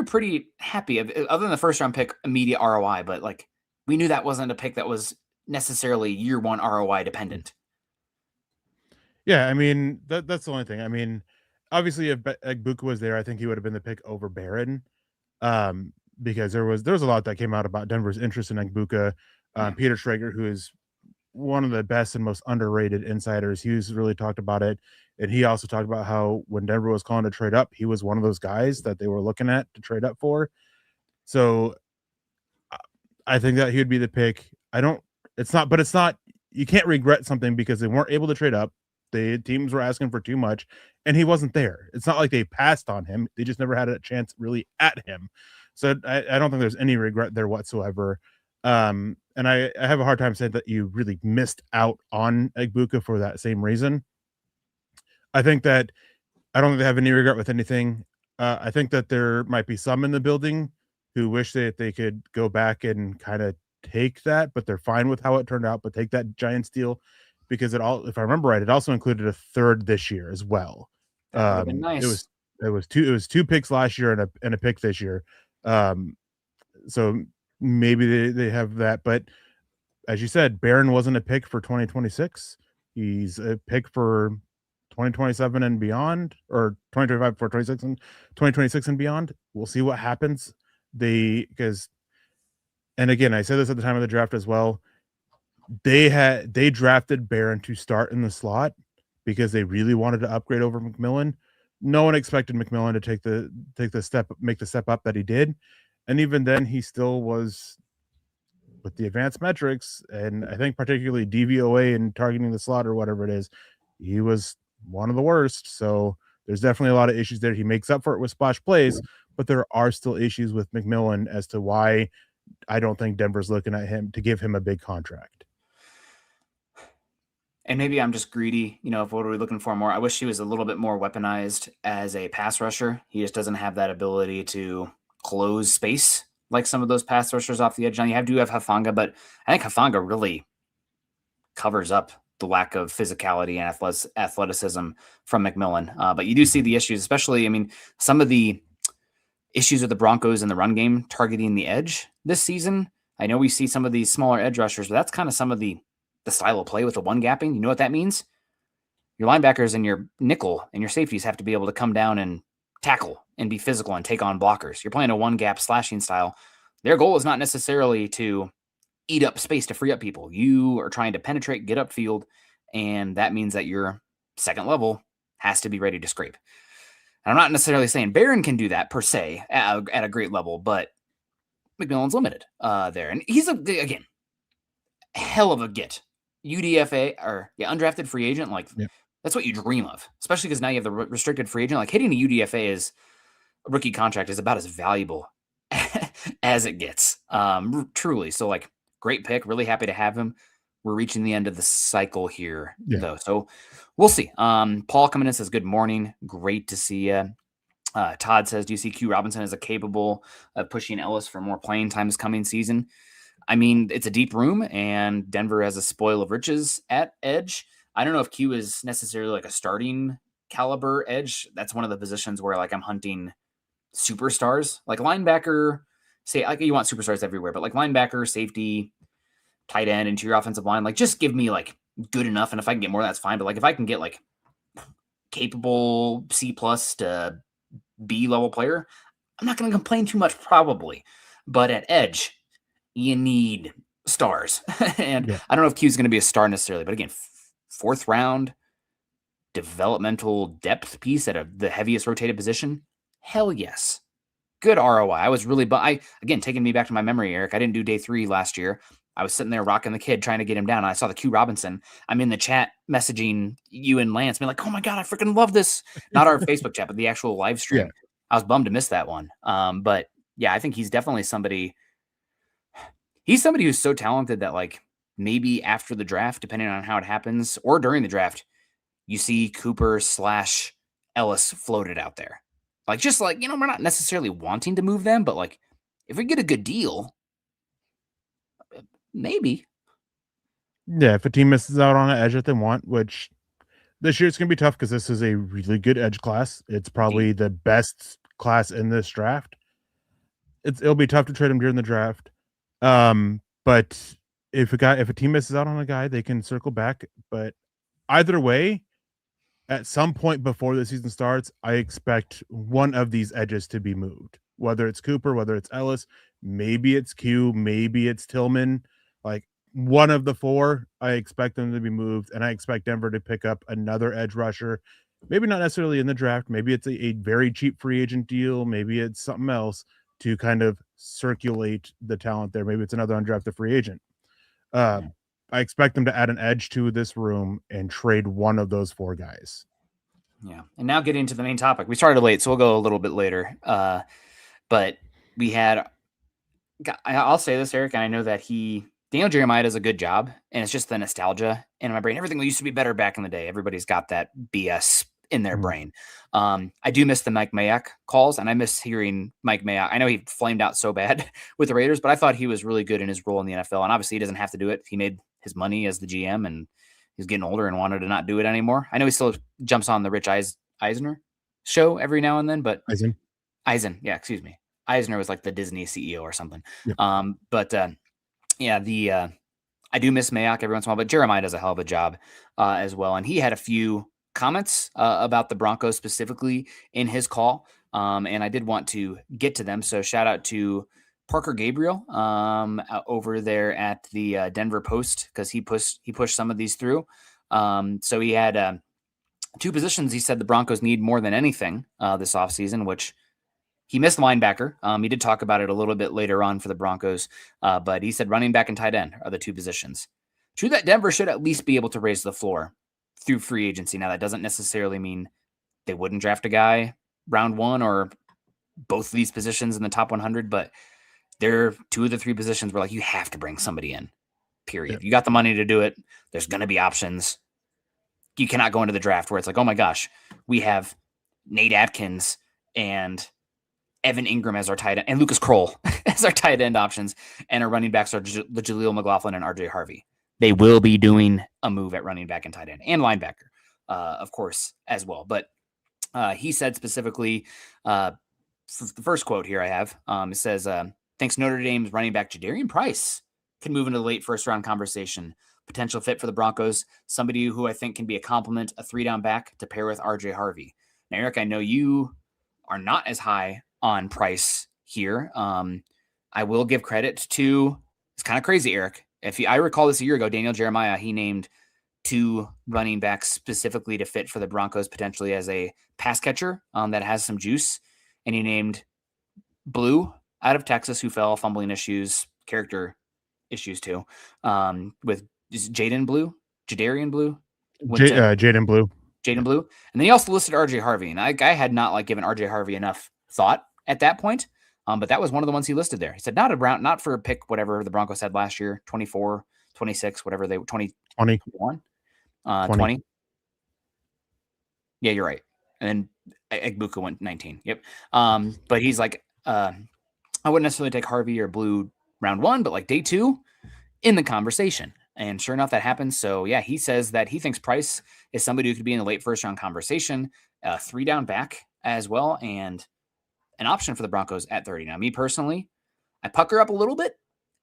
S1: pretty happy. Other than the first round pick, immediate ROI, but like we knew that wasn't a pick that was necessarily year 1 ROI dependent.
S2: Yeah, I mean that's the only thing. I mean, obviously, if Egbuka was there, I think he would have been the pick over Barron, because there was a lot that came out about Denver's interest in Egbuka. Peter Schrager, who is one of the best and most underrated insiders, he's really talked about it. And he also talked about how when Denver was calling to trade up, he was one of those guys that they were looking at to trade up for. So I think that he would be the pick. You can't regret something because they weren't able to trade up. The teams were asking for too much, and he wasn't there. It's not like they passed on him. They just never had a chance really at him. So I don't think there's any regret there whatsoever. And I have a hard time saying that you really missed out on Egbuka for that same reason. I think that I don't think they have any regret with anything. I think that there might be some in the building who wish that they could go back and kind of take that, but they're fine with how it turned out. But take that Giants deal because if I remember right, it also included a third this year as well.
S1: That would have been nice.
S2: It was two picks last year and a pick this year. So maybe they have that, but as you said, Barron wasn't a pick for 2026. He's a pick for 2027 and beyond, or 2025 for 26 and 2026 and beyond. We'll see what happens. And again, I said this at the time of the draft as well. They drafted Barron to start in the slot because they really wanted to upgrade over McMillan. No one expected McMillan to make the step up that he did. And even then he still was, with the advanced metrics, and I think particularly DVOA and targeting the slot or whatever it is, he was one of the worst. So there's definitely a lot of issues there. He makes up for it with splash plays, but there are still issues with McMillan as to why I don't think Denver's looking at him to give him a big contract.
S1: And maybe I'm just greedy, of what are we looking for more? I wish he was a little bit more weaponized as a pass rusher. He just doesn't have that ability to close space like some of those pass rushers off the edge. Now you do have Hufanga, but I think Hufanga really covers up the lack of physicality and athleticism from McMillan. But you do see the issues, especially, some of the issues with the Broncos in the run game targeting the edge this season. I know we see some of these smaller edge rushers, but that's kind of some of the style of play with the one gapping. You know what that means? Your linebackers and your nickel and your safeties have to be able to come down and tackle and be physical and take on blockers. You're playing a one gap slashing style. Their goal is not necessarily to eat up space to free up people. You are trying to penetrate, get upfield, and that means that your second level has to be ready to scrape. And I'm not necessarily saying Barron can do that per se at a great level, but McMillan's limited there. And he's, again, hell of a get. UDFA or undrafted free agent, that's what you dream of, especially because now you have the restricted free agent. Like hitting a UDFA is a rookie contract is about as valuable as it gets, truly. So great pick, really happy to have him. We're reaching the end of the cycle here though, so we'll see. Paul coming in says good morning, great to see you. Todd says, do you see Q Robinson as a capable of pushing Ellis for more playing time this coming season? It's a deep room, and Denver has a spoil of riches at edge. I don't know if Q is necessarily like a starting caliber edge. That's one of the positions where I'm hunting superstars, like linebacker. Say you want superstars everywhere, but linebacker, safety, tight end, interior offensive line. Just give me good enough, and if I can get more, that's fine. But if I can get capable C+ to B level player, I'm not going to complain too much probably. But at edge, you need stars. And I don't know if Q's going to be a star necessarily, but again, fourth round developmental depth piece at the heaviest rotated position. Hell yes. Good ROI. I was really, again, taking me back to my memory, Eric, I didn't do day 3 last year. I was sitting there rocking the kid, trying to get him down. And I saw the Q Robinson. I'm in the chat messaging you and Lance, being like, oh my God, I freaking love this. Not our Facebook chat, but the actual live stream. I was bummed to miss that one. But yeah, I think he's definitely somebody. He's somebody who's so talented that maybe after the draft, depending on how it happens, or during the draft, you see Cooper / Ellis floated out there. We're not necessarily wanting to move them, but if we get a good deal, maybe.
S2: Yeah, if a team misses out on an edge that they want, which this year it's going to be tough because this is a really good edge class. It's probably the best class in this draft. It'll be tough to trade him during the draft. But if a team misses out on a guy, they can circle back. But either way, at some point before the season starts, I expect one of these edges to be moved. Whether it's Cooper, whether it's Ellis, maybe it's Q, maybe it's Tillman. One of the 4, I expect them to be moved, and I expect Denver to pick up another edge rusher. Maybe not necessarily in the draft. Maybe it's a very cheap free agent deal. Maybe it's something else to kind of circulate the talent there. Maybe it's another undrafted free agent. I expect them to add an edge to this room and trade one of those 4 guys.
S1: Yeah. And now getting to the main topic. We started late, so we'll go a little bit later. But we had, I'll say this, Eric, and I know that Daniel Jeremiah does a good job, and it's just the nostalgia in my brain. Everything used to be better back in the day. Everybody's got that BS in their brain. I do miss the Mike Mayock calls, and I miss hearing Mike Mayock. I know he flamed out so bad with the Raiders, but I thought he was really good in his role in the NFL. And obviously, he doesn't have to do it. He made his money as the GM, and he's getting older and wanted to not do it anymore. I know he still jumps on the Rich Eisner show every now and then, but Eisen, yeah, excuse me. Eisner was like the Disney CEO or something. Yep. I do miss Mayock every once in a while, but Jeremiah does a hell of a job as well. And he had a few comments about the Broncos specifically in his call. And I did want to get to them. So shout out to Parker Gabriel over there at the Denver Post, because he pushed some of these through. So he had 2 positions he said the Broncos need more than anything this offseason, which he missed linebacker. He did talk about it a little bit later on for the Broncos, but he said running back and tight end are the 2 positions. True that Denver should at least be able to raise the floor through free agency. Now, that doesn't necessarily mean they wouldn't draft a guy round 1 or both of these positions in the top 100, but they're 2 of the 3 positions where, like, you have to bring somebody in, period. Yep. You got the money to do it. There's going to be options. You cannot go into the draft where it's like, oh my gosh, we have Nate Atkins and Evan Ingram as our tight end, and Lucas Kroll as our tight end options, and our running backs are Jaleel McLaughlin and RJ Harvey. They will be doing a move at running back and tight end and linebacker, of course, as well. But he said specifically, the first quote here I have, it says, thanks Notre Dame's running back Jadarian Price can move into the late first round conversation. Potential fit for the Broncos, somebody who I think can be a complement, a 3-down back to pair with RJ Harvey. Now, Eric, I know you are not as high on Price here. I will give credit to, it's kind of crazy, Eric. I recall this a year ago, Daniel Jeremiah, he named 2 running backs specifically to fit for the Broncos potentially as a pass catcher that has some juice. And he named Blue out of Texas, who fell, fumbling issues, character issues too, with Jadarian Blue.
S2: Jaden Blue.
S1: Jaden Blue. And then he also listed RJ Harvey. And I had not given RJ Harvey enough thought at that point. But that was one of the ones he listed there. He said, not for a pick, whatever the Broncos had last year, 24, 26, whatever they were, 21, 20. Yeah, you're right. And then Egbuka went 19. Yep. But he's like, I wouldn't necessarily take Harvey or Blue round 1, but like day 2 in the conversation. And sure enough, that happens. So yeah, he says that he thinks Price is somebody who could be in the late first round conversation, 3-down back as well, and an option for the Broncos at 30. Now, me personally, I pucker up a little bit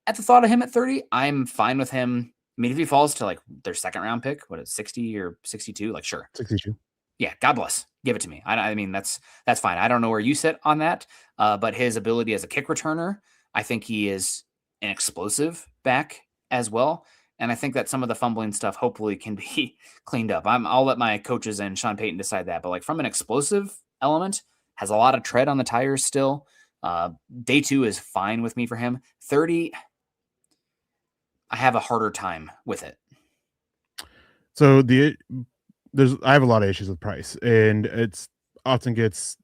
S1: at the thought of him at 30. I'm fine with him. I mean, if he falls to like their 2nd round pick, what is it, 60 or 62? Like, sure.
S2: 62.
S1: Yeah, God bless. Give it to me. I mean, that's fine. I don't know where you sit on that, but his ability as a kick returner, I think he is an explosive back as well. And I think that some of the fumbling stuff hopefully can be cleaned up. I'll let my coaches and Sean Payton decide that. But like from an explosive element, has a lot of tread on the tires still. Day 2 is fine with me for him. 30, I have a harder time with it.
S2: So I have a lot of issues with Price, and it's often gets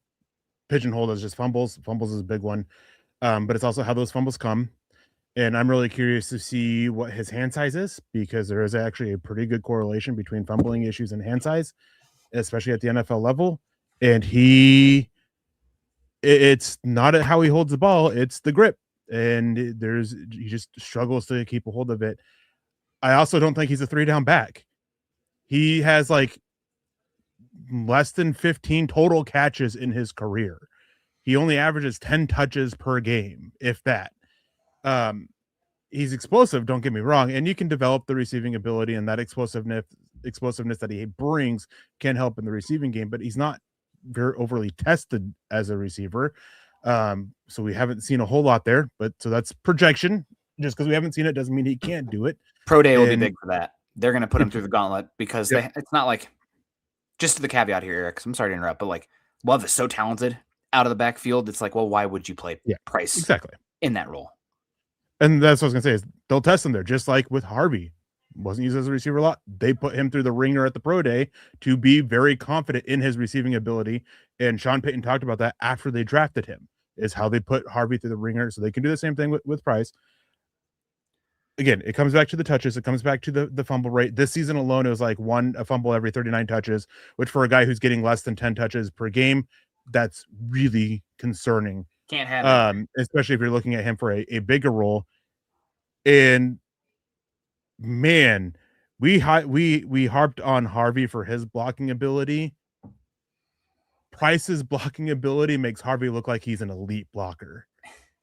S2: pigeonholed as just fumbles. Fumbles is a big one, but it's also how those fumbles come. And I'm really curious to see what his hand size is, because there is actually a pretty good correlation between fumbling issues and hand size, especially at the NFL level. And it's not how he holds the ball, it's the grip. And he just struggles to keep a hold of it. I also don't think he's a 3-down back. He has like less than 15 total catches in his career. He only averages 10 touches per game, if that. He's explosive, don't get me wrong, and you can develop the receiving ability, and that explosiveness that he brings can help in the receiving game, but he's not very overly tested as a receiver. So we haven't seen a whole lot there, but so that's projection. Just because we haven't seen it doesn't mean he can't do it.
S1: Pro Day will be big for that. They're going to put him through the gauntlet because it's not like, just to the caveat here, Eric, I'm sorry to interrupt, but like Love is so talented out of the backfield. It's like, well, why would you play Price
S2: exactly
S1: in that role?
S2: And that's what I was going to say is they'll test him there, just like with Harvey. wasn't used as a receiver a lot. They put him through the ringer at the pro day to be very confident in his receiving ability. And Sean Payton talked about that after they drafted him, is how they put Harvey through the ringer. So they can do the same thing with Price. Again, it comes back to the touches. It comes back to the fumble rate. This season alone, it was like a fumble every 39 touches, which for a guy who's getting less than 10 touches per game, that's really concerning.
S1: Can't have it.
S2: Especially if you're looking at him for a bigger role. And man, we harped on Harvey for his blocking ability. Price's blocking ability makes Harvey look like he's an elite blocker.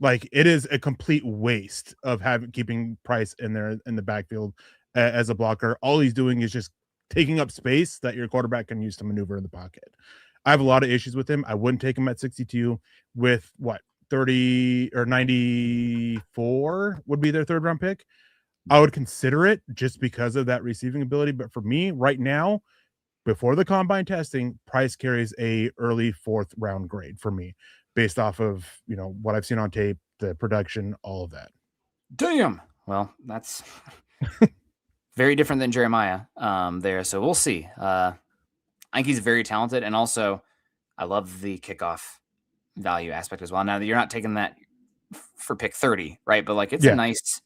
S2: Like, it is a complete waste of keeping Price in there in the backfield as a blocker. All he's doing is just taking up space that your quarterback can use to maneuver in the pocket. I have a lot of issues with him. I wouldn't take him at 62 with 30 or 94 would be their third round pick. I would consider it just because of that receiving ability. But for me right now, before the combine testing, Price carries a early 4th round grade for me, based off of, what I've seen on tape, the production, all of that.
S1: Damn. Well, that's very different than Jeremiah there. So we'll see. I think he's very talented. And also, I love the kickoff value aspect as well. Now that you're not taking that for pick 30, right? But it's a nice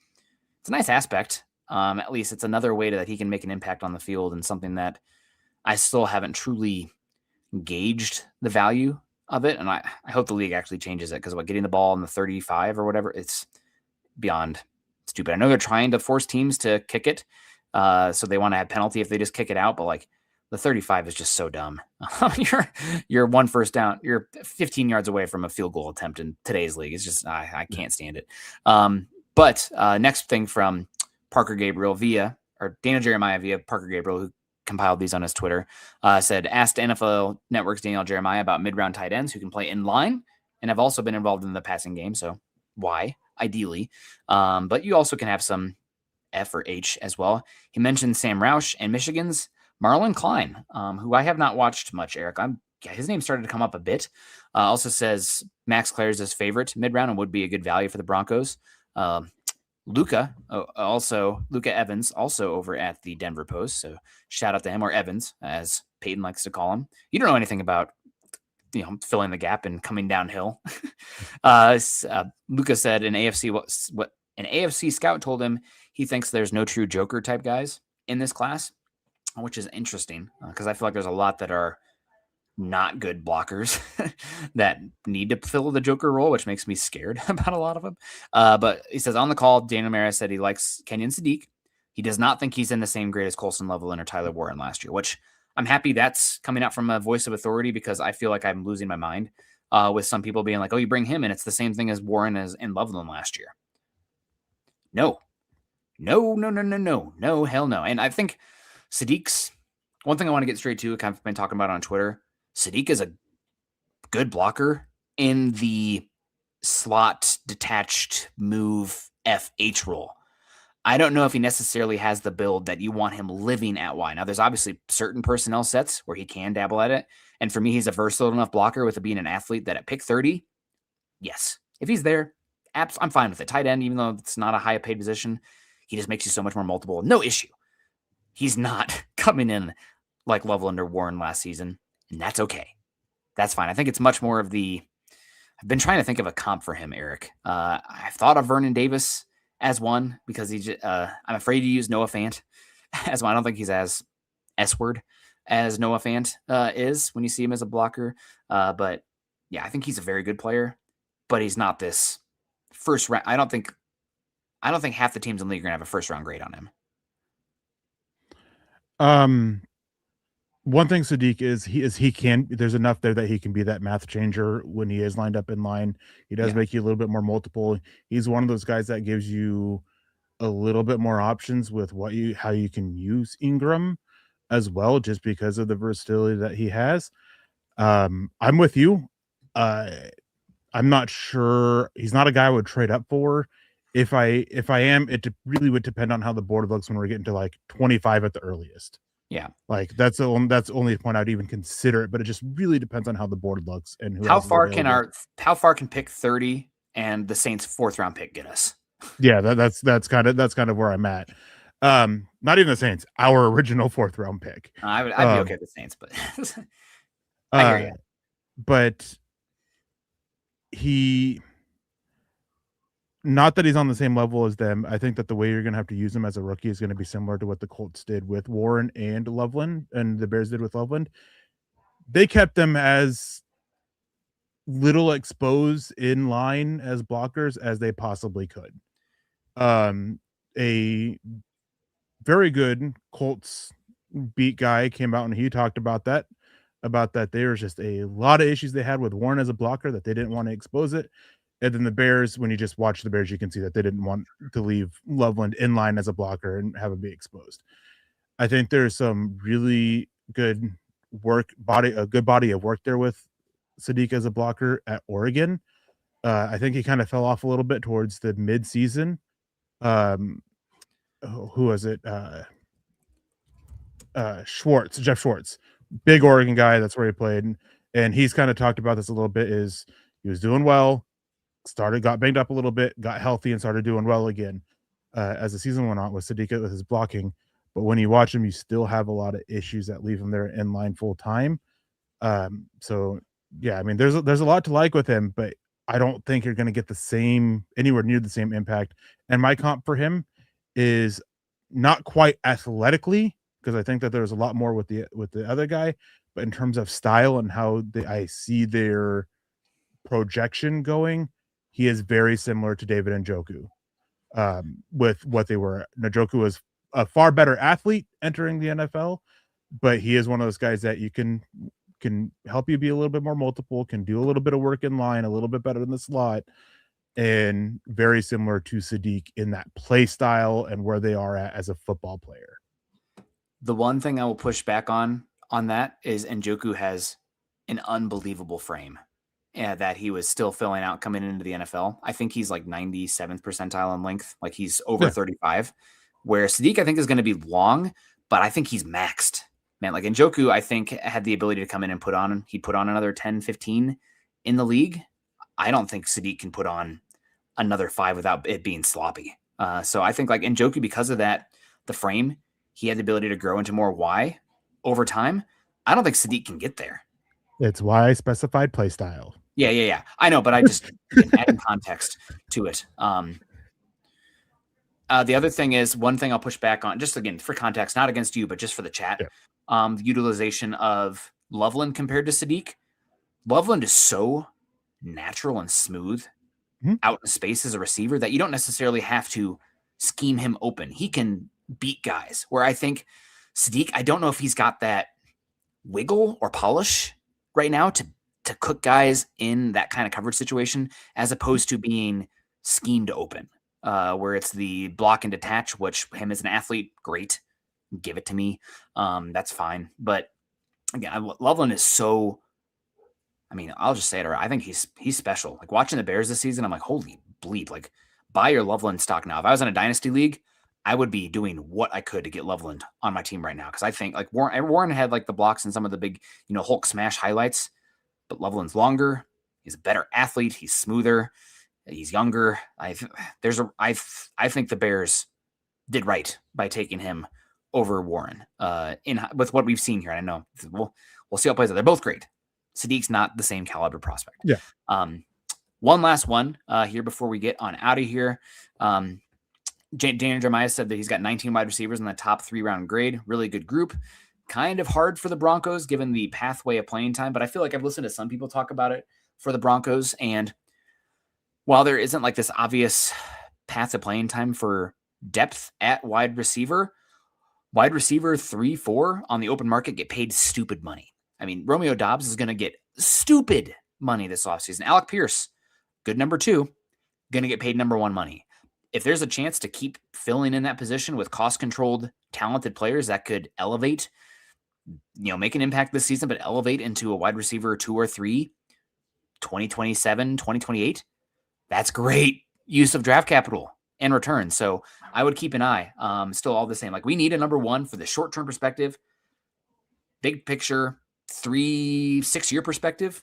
S1: aspect. At least it's another way that he can make an impact on the field, and something that I still haven't truly gauged the value of it. And I hope the league actually changes it, because getting the ball in the 35 or whatever, it's beyond stupid. I know they're trying to force teams to kick it. So they want to have penalty if they just kick it out. But the 35 is just so dumb. You're one first down. You're 15 yards away from a field goal attempt in today's league. It's just, I can't stand it. But next thing from Parker Gabriel Daniel Jeremiah via Parker Gabriel, who compiled these on his Twitter, said, asked NFL Network's Daniel Jeremiah about mid-round tight ends who can play in line and have also been involved in the passing game. So why? Ideally. But you also can have some F or H as well. He mentioned Sam Roush and Michigan's Marlon Klein, who I have not watched much, Eric. His name started to come up a bit. Also says Max Clare's his favorite mid-round and would be a good value for the Broncos. Luca Evans, also over at the Denver Post. So shout out to him, or Evans, as Peyton likes to call him. You don't know anything about filling the gap and coming downhill. Luca said an AFC scout told him he thinks there's no true Joker type guys in this class, which is interesting, because I feel like there's a lot that are not good blockers that need to fill the Joker role, which makes me scared about a lot of them. But he says on the call, Daniel Mara said he likes Kenyon Sadiq. He does not think he's in the same grade as Colson Levelin or Tyler Warren last year, which I'm happy that's coming out from a voice of authority, because I feel like I'm losing my mind with some people being like, oh, you bring him in, it's the same thing as Warren and Levelin last year. No, hell no. And I think Sadiq's one thing I want to get straight to, kind of been talking about on Twitter. Sadiq is a good blocker in the slot detached move FH role. I don't know if he necessarily has the build that you want him living at Y. Now, there's obviously certain personnel sets where he can dabble at it. And for me, he's a versatile enough blocker with being an athlete that at pick 30, yes. If he's there, I'm fine with it. Tight end, even though it's not a high paid position, he just makes you so much more multiple. No issue. He's not coming in like Loveland or Warren last season, and that's okay. That's fine. I think it's much more of I've been trying to think of a comp for him, Eric. I've thought of Vernon Davis as one, because I'm afraid to use Noah Fant as one. I don't think he's as S-word as Noah Fant is when you see him as a blocker. But yeah, I think he's a very good player, but he's not this first round. I don't think half the teams in the league are gonna have a first round grade on him.
S2: One thing Sadiq there's enough there that he can be that math changer when he is lined up in line. He does make you a little bit more multiple. He's one of those guys that gives you a little bit more options with how you can use Ingram as well, just because of the versatility that he has. I'm with you. I'm not sure. He's not a guy I would trade up for. If I am, it really would depend on how the board looks when we're getting to like 25 at the earliest.
S1: Yeah,
S2: like that's the only point I'd even consider it. But it just really depends on how the board looks and who.
S1: How far can pick 30 and the Saints' 4th round pick get us?
S2: Yeah, that's kind of where I'm at. Not even the Saints, our original 4th round pick.
S1: I'd be okay with the Saints, but I hear you.
S2: But not that he's on the same level as them. I think that the way you're going to have to use him as a rookie is going to be similar to what the Colts did with Warren and Loveland, and the Bears did with Loveland. They kept them as little exposed in line as blockers as they possibly could. A very good Colts beat guy came out and he talked about that there was just a lot of issues they had with Warren as a blocker, that they didn't want to expose it. And then the Bears, when you just watch the Bears, you can see that they didn't want to leave Loveland in line as a blocker and have him be exposed. I think there's some really good a good body of work there with Sadiq as a blocker at Oregon. I think he kind of fell off a little bit towards the mid-season. Who was it? Jeff Schwartz, big Oregon guy. That's where he played. And he's kind of talked about this a little bit, is he was doing well, got banged up a little bit, got healthy and started doing well again as the season went on with Sadiq with his blocking. But when you watch him, you still have a lot of issues that leave him there in line full time. So yeah, I mean, there's a lot to like with him, but I don't think you're going to get anywhere near the same impact. And my comp for him is not quite athletically, because I think that there's a lot more with the other guy, but in terms of style and how I see their projection going, he is very similar to David Njoku. With what they were. Njoku was a far better athlete entering the NFL, but he is one of those guys that you can help you be a little bit more multiple, can do a little bit of work in line, a little bit better in the slot, and very similar to Sadiq in that play style and where they are at as a football player.
S1: The one thing I will push back on that is Njoku has an unbelievable frame that he was still filling out coming into the NFL. I think he's like 97th percentile in length. Like he's over 35, where Sadiq I think is going to be long, but I think he's maxed. Man, like Njoku, I think had the ability to come in and put on another 10, 15 in the league. I don't think Sadiq can put on another 5 without it being sloppy. So I think like Njoku, because of that, the frame, he had the ability to grow into more Y over time. I don't think Sadiq can get there.
S2: It's why I specified play style.
S1: Yeah. I know, but I just adding context to it. The other thing is, one thing I'll push back on, just again for context, not against you, but just for the chat. Yeah. The utilization of Loveland compared to Sadiq. Loveland is so natural and smooth out in space as a receiver that you don't necessarily have to scheme him open. He can beat guys, where I think Sadiq, I don't know if he's got that wiggle or polish right now to cook guys in that kind of coverage situation, as opposed to being schemed open, where it's the block and detach, which him as an athlete, great, give it to me. That's fine. But again, Loveland is so, I mean, I'll just say it. I think he's special. Like watching the Bears this season, I'm like, holy bleep, like buy your Loveland stock now. If I was in a dynasty league, I would be doing what I could to get Loveland on my team right now. Cause I think like Warren had like the blocks and some of the big, Hulk smash highlights, but Loveland's longer. He's a better athlete. He's smoother. He's younger. I think the Bears did right by taking him over Warren with what we've seen here. And I know we'll see how it plays out. They're both great. Sadiq's not the same caliber prospect.
S2: Yeah.
S1: One last one here before we get on out of here. Daniel Jeremiah said that he's got 19 wide receivers in the top 3-round grade. Really good group. Kind of hard for the Broncos given the pathway of playing time, but I feel like I've listened to some people talk about it for the Broncos. And while there isn't like this obvious path to playing time for depth at wide receiver 3-4 on the open market get paid stupid money. I mean, Romeo Doubs is going to get stupid money this offseason. Alec Pierce, good number 2, going to get paid number 1 money. If there's a chance to keep filling in that position with cost-controlled, talented players that could elevate, make an impact this season, but elevate into a wide receiver 2 or 3, 2027, 2028, that's great use of draft capital and return. So I would keep an eye. Still all the same. Like we need a number 1 for the short-term perspective, big picture, 3-6-year perspective,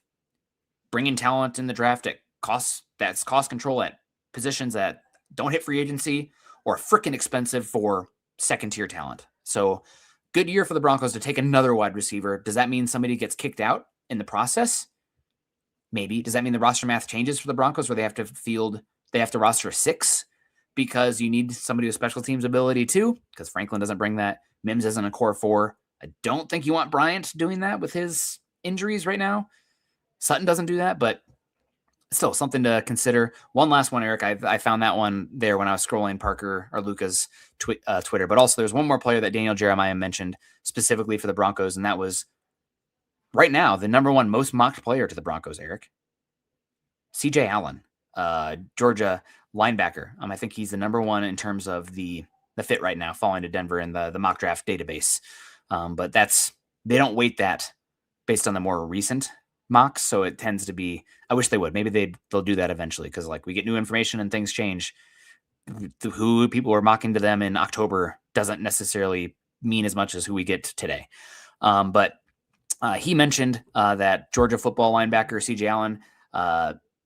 S1: bringing talent in the draft at cost, cost control at positions that don't hit free agency or freaking expensive for second-tier talent. So good year for the Broncos to take another wide receiver. Does that mean somebody gets kicked out in the process? Maybe. Does that mean the roster math changes for the Broncos where they have to roster 6 because you need somebody with special teams ability too? Because Franklin doesn't bring that. Mims isn't a core 4. I don't think you want Bryant doing that with his injuries right now. Sutton doesn't do that, but still something to consider. One last one, Eric. I found that one there when I was scrolling Parker or Luca's Twitter, but also there's one more player that Daniel Jeremiah mentioned specifically for the Broncos, and that was right now the number 1 most mocked player to the Broncos, Eric. CJ Allen, Georgia linebacker. I think he's the number 1 in terms of the fit right now, falling to Denver in the mock draft database. But they don't weight that based on the more recent mocks, so it tends to be. I wish they would. Maybe they'll do that eventually, because like we get new information and things change. Who people were mocking to them in October doesn't necessarily mean as much as who we get today. But he mentioned that Georgia football linebacker CJ Allen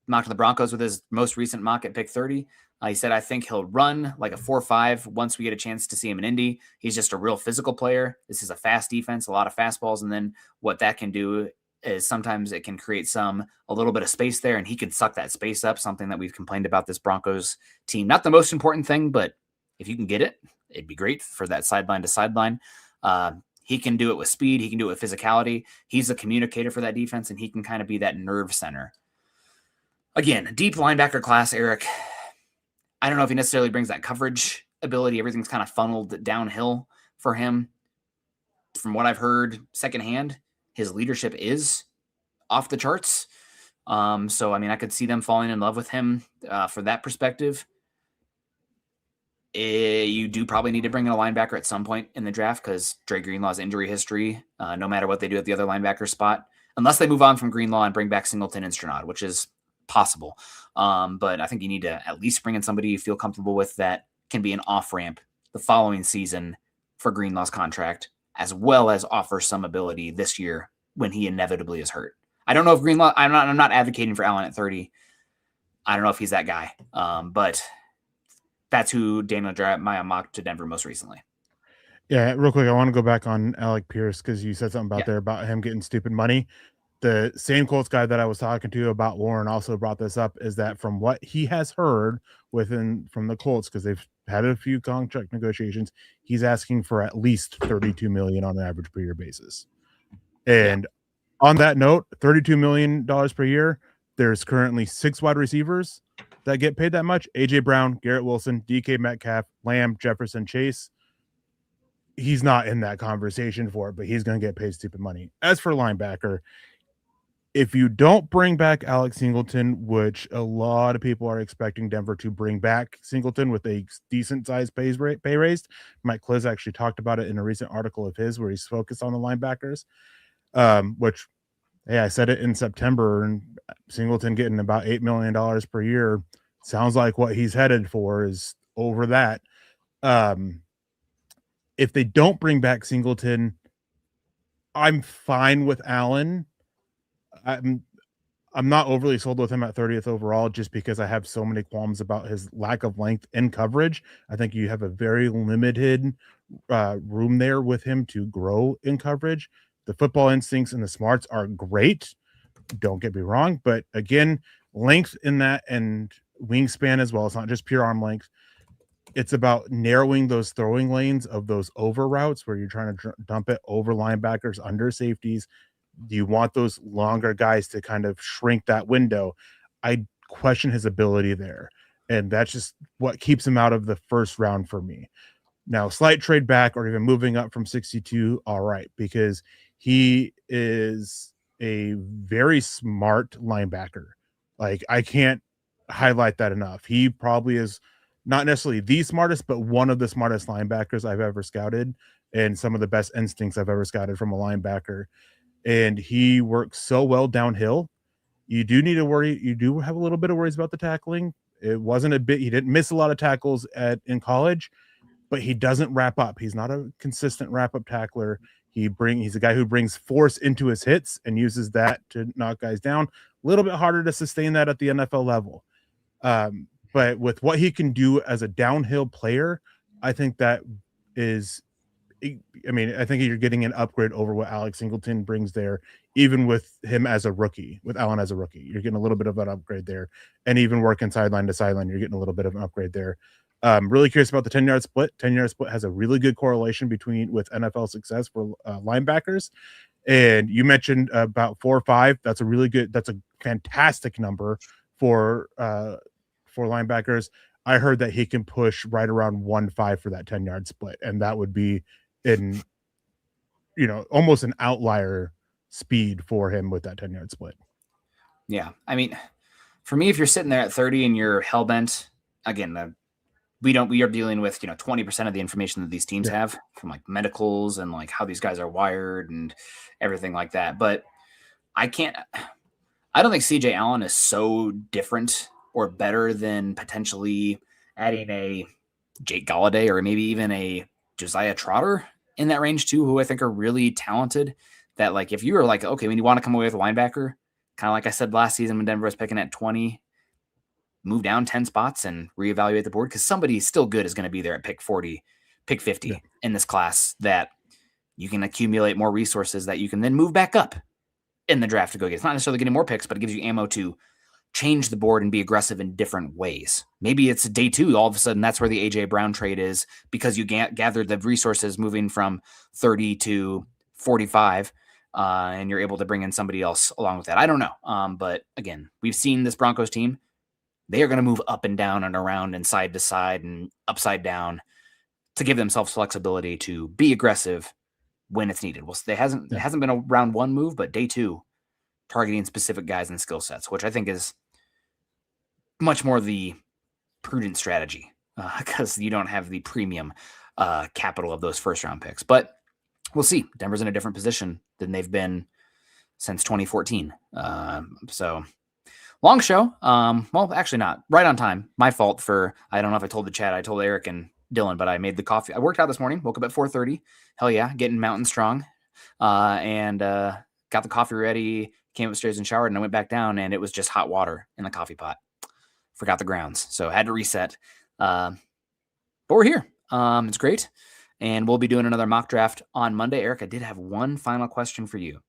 S1: mocked the Broncos with his most recent mock at pick 30. He said, I think he'll run like a 4.5 once we get a chance to see him in Indy. He's just a real physical player. This is a fast defense, a lot of fastballs. And then what that can do is sometimes it can create a little bit of space there, and he can suck that space up, something that we've complained about this Broncos team. Not the most important thing, but if you can get it, it'd be great for that sideline to sideline. He can do it with speed. He can do it with physicality. He's a communicator for that defense, and he can kind of be that nerve center. Again, deep linebacker class, Eric. I don't know if he necessarily brings that coverage ability. Everything's kind of funneled downhill for him. From what I've heard secondhand, his leadership is off the charts. So, I could see them falling in love with him for that perspective. You do probably need to bring in a linebacker at some point in the draft because Dre Greenlaw's injury history, no matter what they do at the other linebacker spot, unless they move on from Greenlaw and bring back Singleton and Stranad, which is possible. But I think you need to at least bring in somebody you feel comfortable with that can be an off-ramp the following season for Greenlaw's contract, as well as offer some ability this year when he inevitably is hurt. I don't know if Greenlaw, I'm not advocating for Allen at 30. I don't know if he's that guy. But that's who Daniel Jeremiah mocked to Denver most recently.
S2: Yeah, real quick, I want to go back on Alec Pierce because you said something about him getting stupid money. The same Colts guy that I was talking to about Warren also brought this up, is that from what he has heard from the Colts, because they've had a few contract negotiations, he's asking for at least $32 million on an average per year basis. And on that note, $32 million per year, there's currently 6 wide receivers that get paid that much: AJ Brown, Garrett Wilson, DK Metcalf, Lamb, Jefferson, Chase. He's not in that conversation for it, but he's going to get paid stupid money. As for linebacker, if you don't bring back Alex Singleton, which a lot of people are expecting Denver to bring back Singleton with a decent sized pay raise. Mike Kliss actually talked about it in a recent article of his where he's focused on the linebackers, which, hey, I said it in September, and Singleton getting about $8 million per year sounds like what he's headed for is over that. If they don't bring back Singleton, I'm fine with Allen. I'm not overly sold with him at 30th overall, just because I have so many qualms about his lack of length and coverage. I think you have a very limited room there with him to grow in coverage. The football instincts and the smarts are great. Don't get me wrong. But again, length in that and wingspan as well. It's not just pure arm length. It's about narrowing those throwing lanes of those over routes where you're trying to dump it over linebackers, under safeties. Do you want those longer guys to kind of shrink that window? I question his ability there. And that's just what keeps him out of the first round for me. Now, slight trade back or even moving up from 62, all right, because he is a very smart linebacker. Like, I can't highlight that enough. He probably is not necessarily the smartest, but one of the smartest linebackers I've ever scouted, and some of the best instincts I've ever scouted from a linebacker. And he works so well downhill. You do need to worry. You do have a little bit of worries about the tackling. It wasn't a bit. He didn't miss a lot of tackles in college, but he doesn't wrap up. He's not a consistent wrap up tackler. He's a guy who brings force into his hits and uses that to knock guys down. A little bit harder to sustain that at the NFL level. But with what he can do as a downhill player, I think that is, I mean, I think you're getting an upgrade over what Alex Singleton brings there, even with him as a rookie, with Allen as a rookie. You're getting a little bit of an upgrade there. And even working sideline to sideline, you're getting a little bit of an upgrade there. Really curious about the 10-yard split. 10-yard split has a really good correlation with NFL success for linebackers. And you mentioned about 4 or 5. That's a fantastic number for linebackers. I heard that he can push right around 1.5 for that 10-yard split, and that would be in, almost an outlier speed for him with that 10-yard split.
S1: Yeah, I mean, for me, if you're sitting there at 30 and you're hellbent, again, we are dealing with 20% of the information that these teams have from like medicals and like how these guys are wired and everything like that. But I don't think CJ Allen is so different or better than potentially adding a Jake Galladay or maybe even a Josiah Trotter in that range too, who I think are really talented. That like if you were like, okay, when you want to come away with a linebacker, kind of like I said last season when Denver was picking at 20, move down 10 spots and reevaluate the board because somebody still good is going to be there at pick 40, pick 50 in this class that you can accumulate more resources that you can then move back up in the draft to go get. It's not necessarily getting more picks, but it gives you ammo to change the board and be aggressive in different ways. Maybe it's day 2. All of a sudden, that's where the A.J. Brown trade is because you gathered the resources moving from 30 to 45, and you're able to bring in somebody else along with that. I don't know. But again, we've seen this Broncos team. They are going to move up and down and around and side to side and upside down to give themselves flexibility to be aggressive when it's needed. Well, it hasn't been a round 1 move, but day 2, targeting specific guys and skill sets, which I think is much more the prudent strategy because you don't have the premium capital of those first round picks. But we'll see. Denver's in a different position than they've been since 2014. So long show. Well, actually not. Right on time. My fault for, I don't know if I told the chat, I told Eric and Dylan, but I made the coffee. I worked out this morning, woke up at 4:30. Hell yeah, getting mountain strong. And got the coffee ready, came upstairs and showered, and I went back down, and it was just hot water in the coffee pot. Forgot the grounds, so had to reset. But we're here. It's great. And we'll be doing another mock draft on Monday. Eric, I did have one final question for you.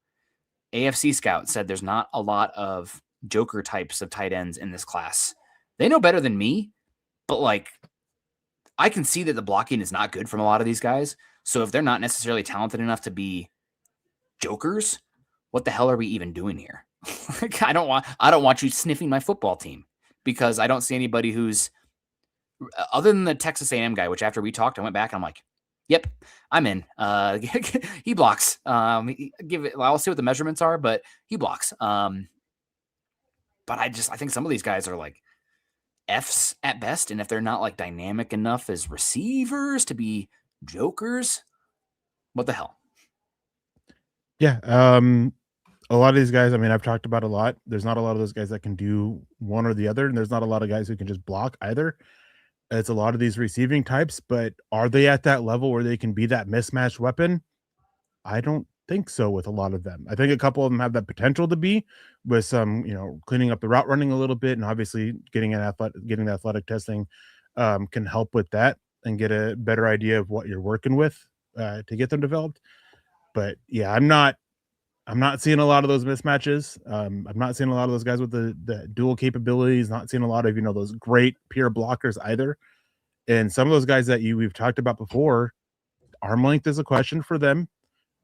S1: AFC Scout said there's not a lot of Joker types of tight ends in this class. They know better than me, but like I can see that the blocking is not good from a lot of these guys. So if they're not necessarily talented enough to be Jokers, what the hell are we even doing here? Like, I don't want you sniffing my football team because I don't see anybody who's other than the Texas A&M guy, which after we talked, I went back and I'm like, yep, I'm in. He blocks. I'll see what the measurements are, but he blocks. But I think some of these guys are like Fs at best. And if they're not like dynamic enough as receivers to be Jokers, what the hell?
S2: Yeah. A lot of these guys, I mean, I've talked about a lot. There's not a lot of those guys that can do one or the other. And there's not a lot of guys who can just block either. It's a lot of these receiving types, but are they at that level where they can be that mismatched weapon? I don't think so with a lot of them. I think a couple of them have that potential to be with some, cleaning up the route running a little bit, and obviously getting the athletic testing can help with that and get a better idea of what you're working with to get them developed. But yeah, I'm not seeing a lot of those mismatches. I'm not seeing a lot of those guys with the dual capabilities, not seeing a lot of, those great pure blockers either. And some of those guys that we've talked about before, arm length is a question for them.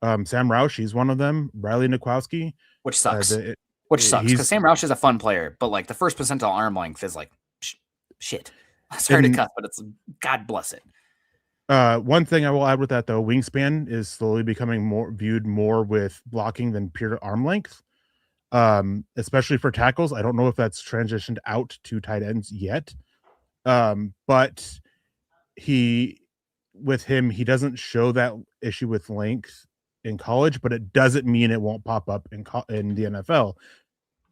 S2: Sam Roush, he's one of them. Riley Nikowski.
S1: Which sucks. Because Sam Roush is a fun player, but like the first percentile arm length is like shit. Sorry to cut, but it's God bless it.
S2: One thing I will add with that though, wingspan is slowly becoming viewed more with blocking than pure arm length. Especially for tackles. I don't know if that's transitioned out to tight ends yet. But he doesn't show that issue with length in college, but it doesn't mean it won't pop up in the NFL.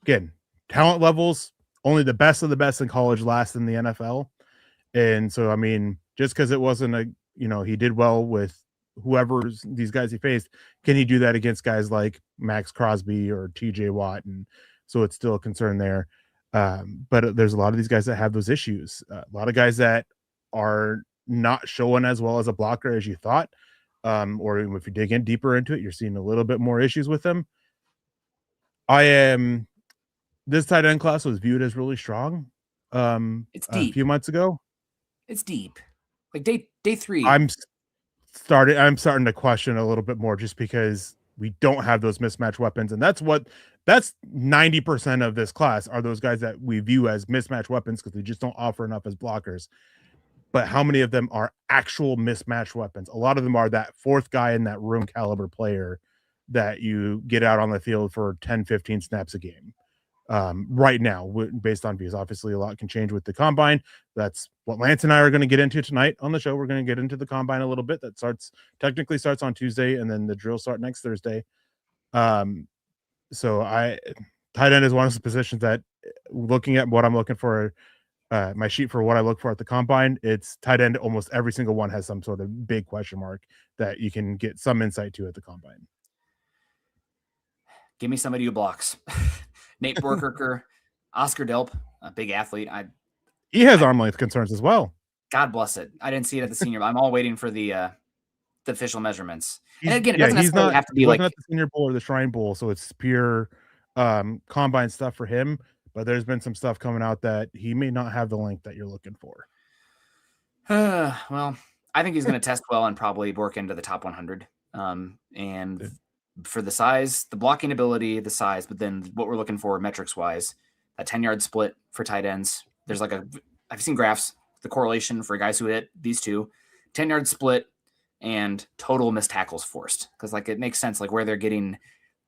S2: Again, talent levels, only the best of the best in college last in the NFL. And so, I mean, just because it wasn't he did well with whoever's these guys he faced, can he do that against guys like Max Crosby or TJ Watt? And so it's still a concern there. But there's a lot of these guys that have those issues. A lot of guys that are not showing as well as a blocker as you thought. Or if you dig in deeper into it, you're seeing a little bit more issues with them. This tight end class was viewed as really strong
S1: It's
S2: a
S1: deep.
S2: few months ago.
S1: It's deep. Like day 3.
S2: I'm starting to question a little bit more just because we don't have those mismatch weapons. And that's 90% of this class are those guys that we view as mismatch weapons because they just don't offer enough as blockers. But how many of them are actual mismatch weapons? A lot of them are that fourth guy in that room caliber player that you get out on the field for 10, 15 snaps a game. Right now, based on views. Obviously, a lot can change with the combine. That's what Lance and I are going to get into tonight on the show. We're going to get into the combine a little bit. That technically starts on Tuesday, and then the drills start next Thursday. So tight end is one of those positions that, looking at what I'm looking for, my sheet for what I look for at the combine, it's tight end. Almost every single one has some sort of big question mark that you can get some insight to at the combine.
S1: Give me somebody who blocks. Nate Borkerker, Oscar Delp, a big athlete.
S2: He has arm length concerns as well.
S1: God bless it. I didn't see it at the senior. I'm all waiting for the official measurements. And
S2: He's-
S1: again, it
S2: yeah,
S1: doesn't
S2: he's
S1: necessarily
S2: not-
S1: have to be
S2: he
S1: like
S2: wasn't at the Senior Bowl or the Shrine Bowl, so it's pure combine stuff for him. But there's been some stuff coming out that he may not have the length that you're looking for.
S1: well, I think he's going to test well and probably work into the top 100. And for the size, the blocking ability, the size, but then what we're looking for metrics wise, a 10-yard split for tight ends. There's like I've seen graphs, the correlation for guys who hit these two, 10-yard split and total missed tackles forced. Because like it makes sense, like where they're getting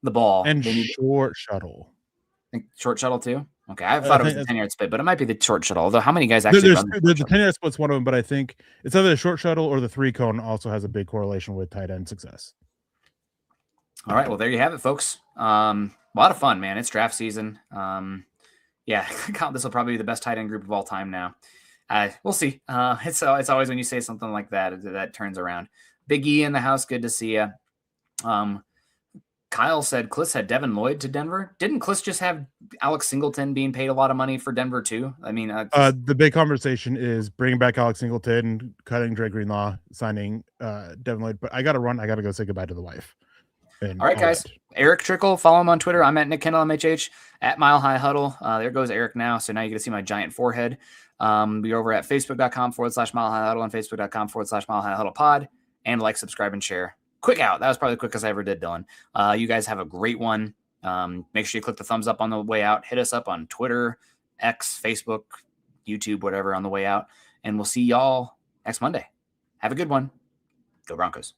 S1: the ball.
S2: And short shuttle.
S1: I think short shuttle too. Okay, I thought it was the 10-yard split, but it might be the short shuttle. Although how many guys actually run
S2: the 10-yard split's one of them, but I think it's either the short shuttle or the 3-cone also has a big correlation with tight end success.
S1: All right, well there you have it, folks. A lot of fun, man. It's draft season. Yeah, this will probably be the best tight end group of all time now. We'll see. It's always when you say something like that turns around. Big E in the house. Good to see you. Kyle said Kliss had Devin Lloyd to Denver. Didn't Kliss just have Alex Singleton being paid a lot of money for Denver too? I mean,
S2: the big conversation is bringing back Alex Singleton, cutting Dre Greenlaw, signing Devin Lloyd. But I got to run. I got to go say goodbye to the wife.
S1: All right, guys. Erick Trickel, follow him on Twitter. I'm at Nick Kendell MHH at Mile High Huddle. There goes Eric now. So now you get to see my giant forehead. Be over at facebook.com/Mile High Huddle and facebook.com/Mile High Huddle pod. And like, subscribe, and share. Quick out. That was probably the quickest I ever did, Dylan. You guys have a great one. Make sure you click the thumbs up on the way out. Hit us up on Twitter, X, Facebook, YouTube, whatever on the way out. And we'll see y'all next Monday. Have a good one. Go Broncos.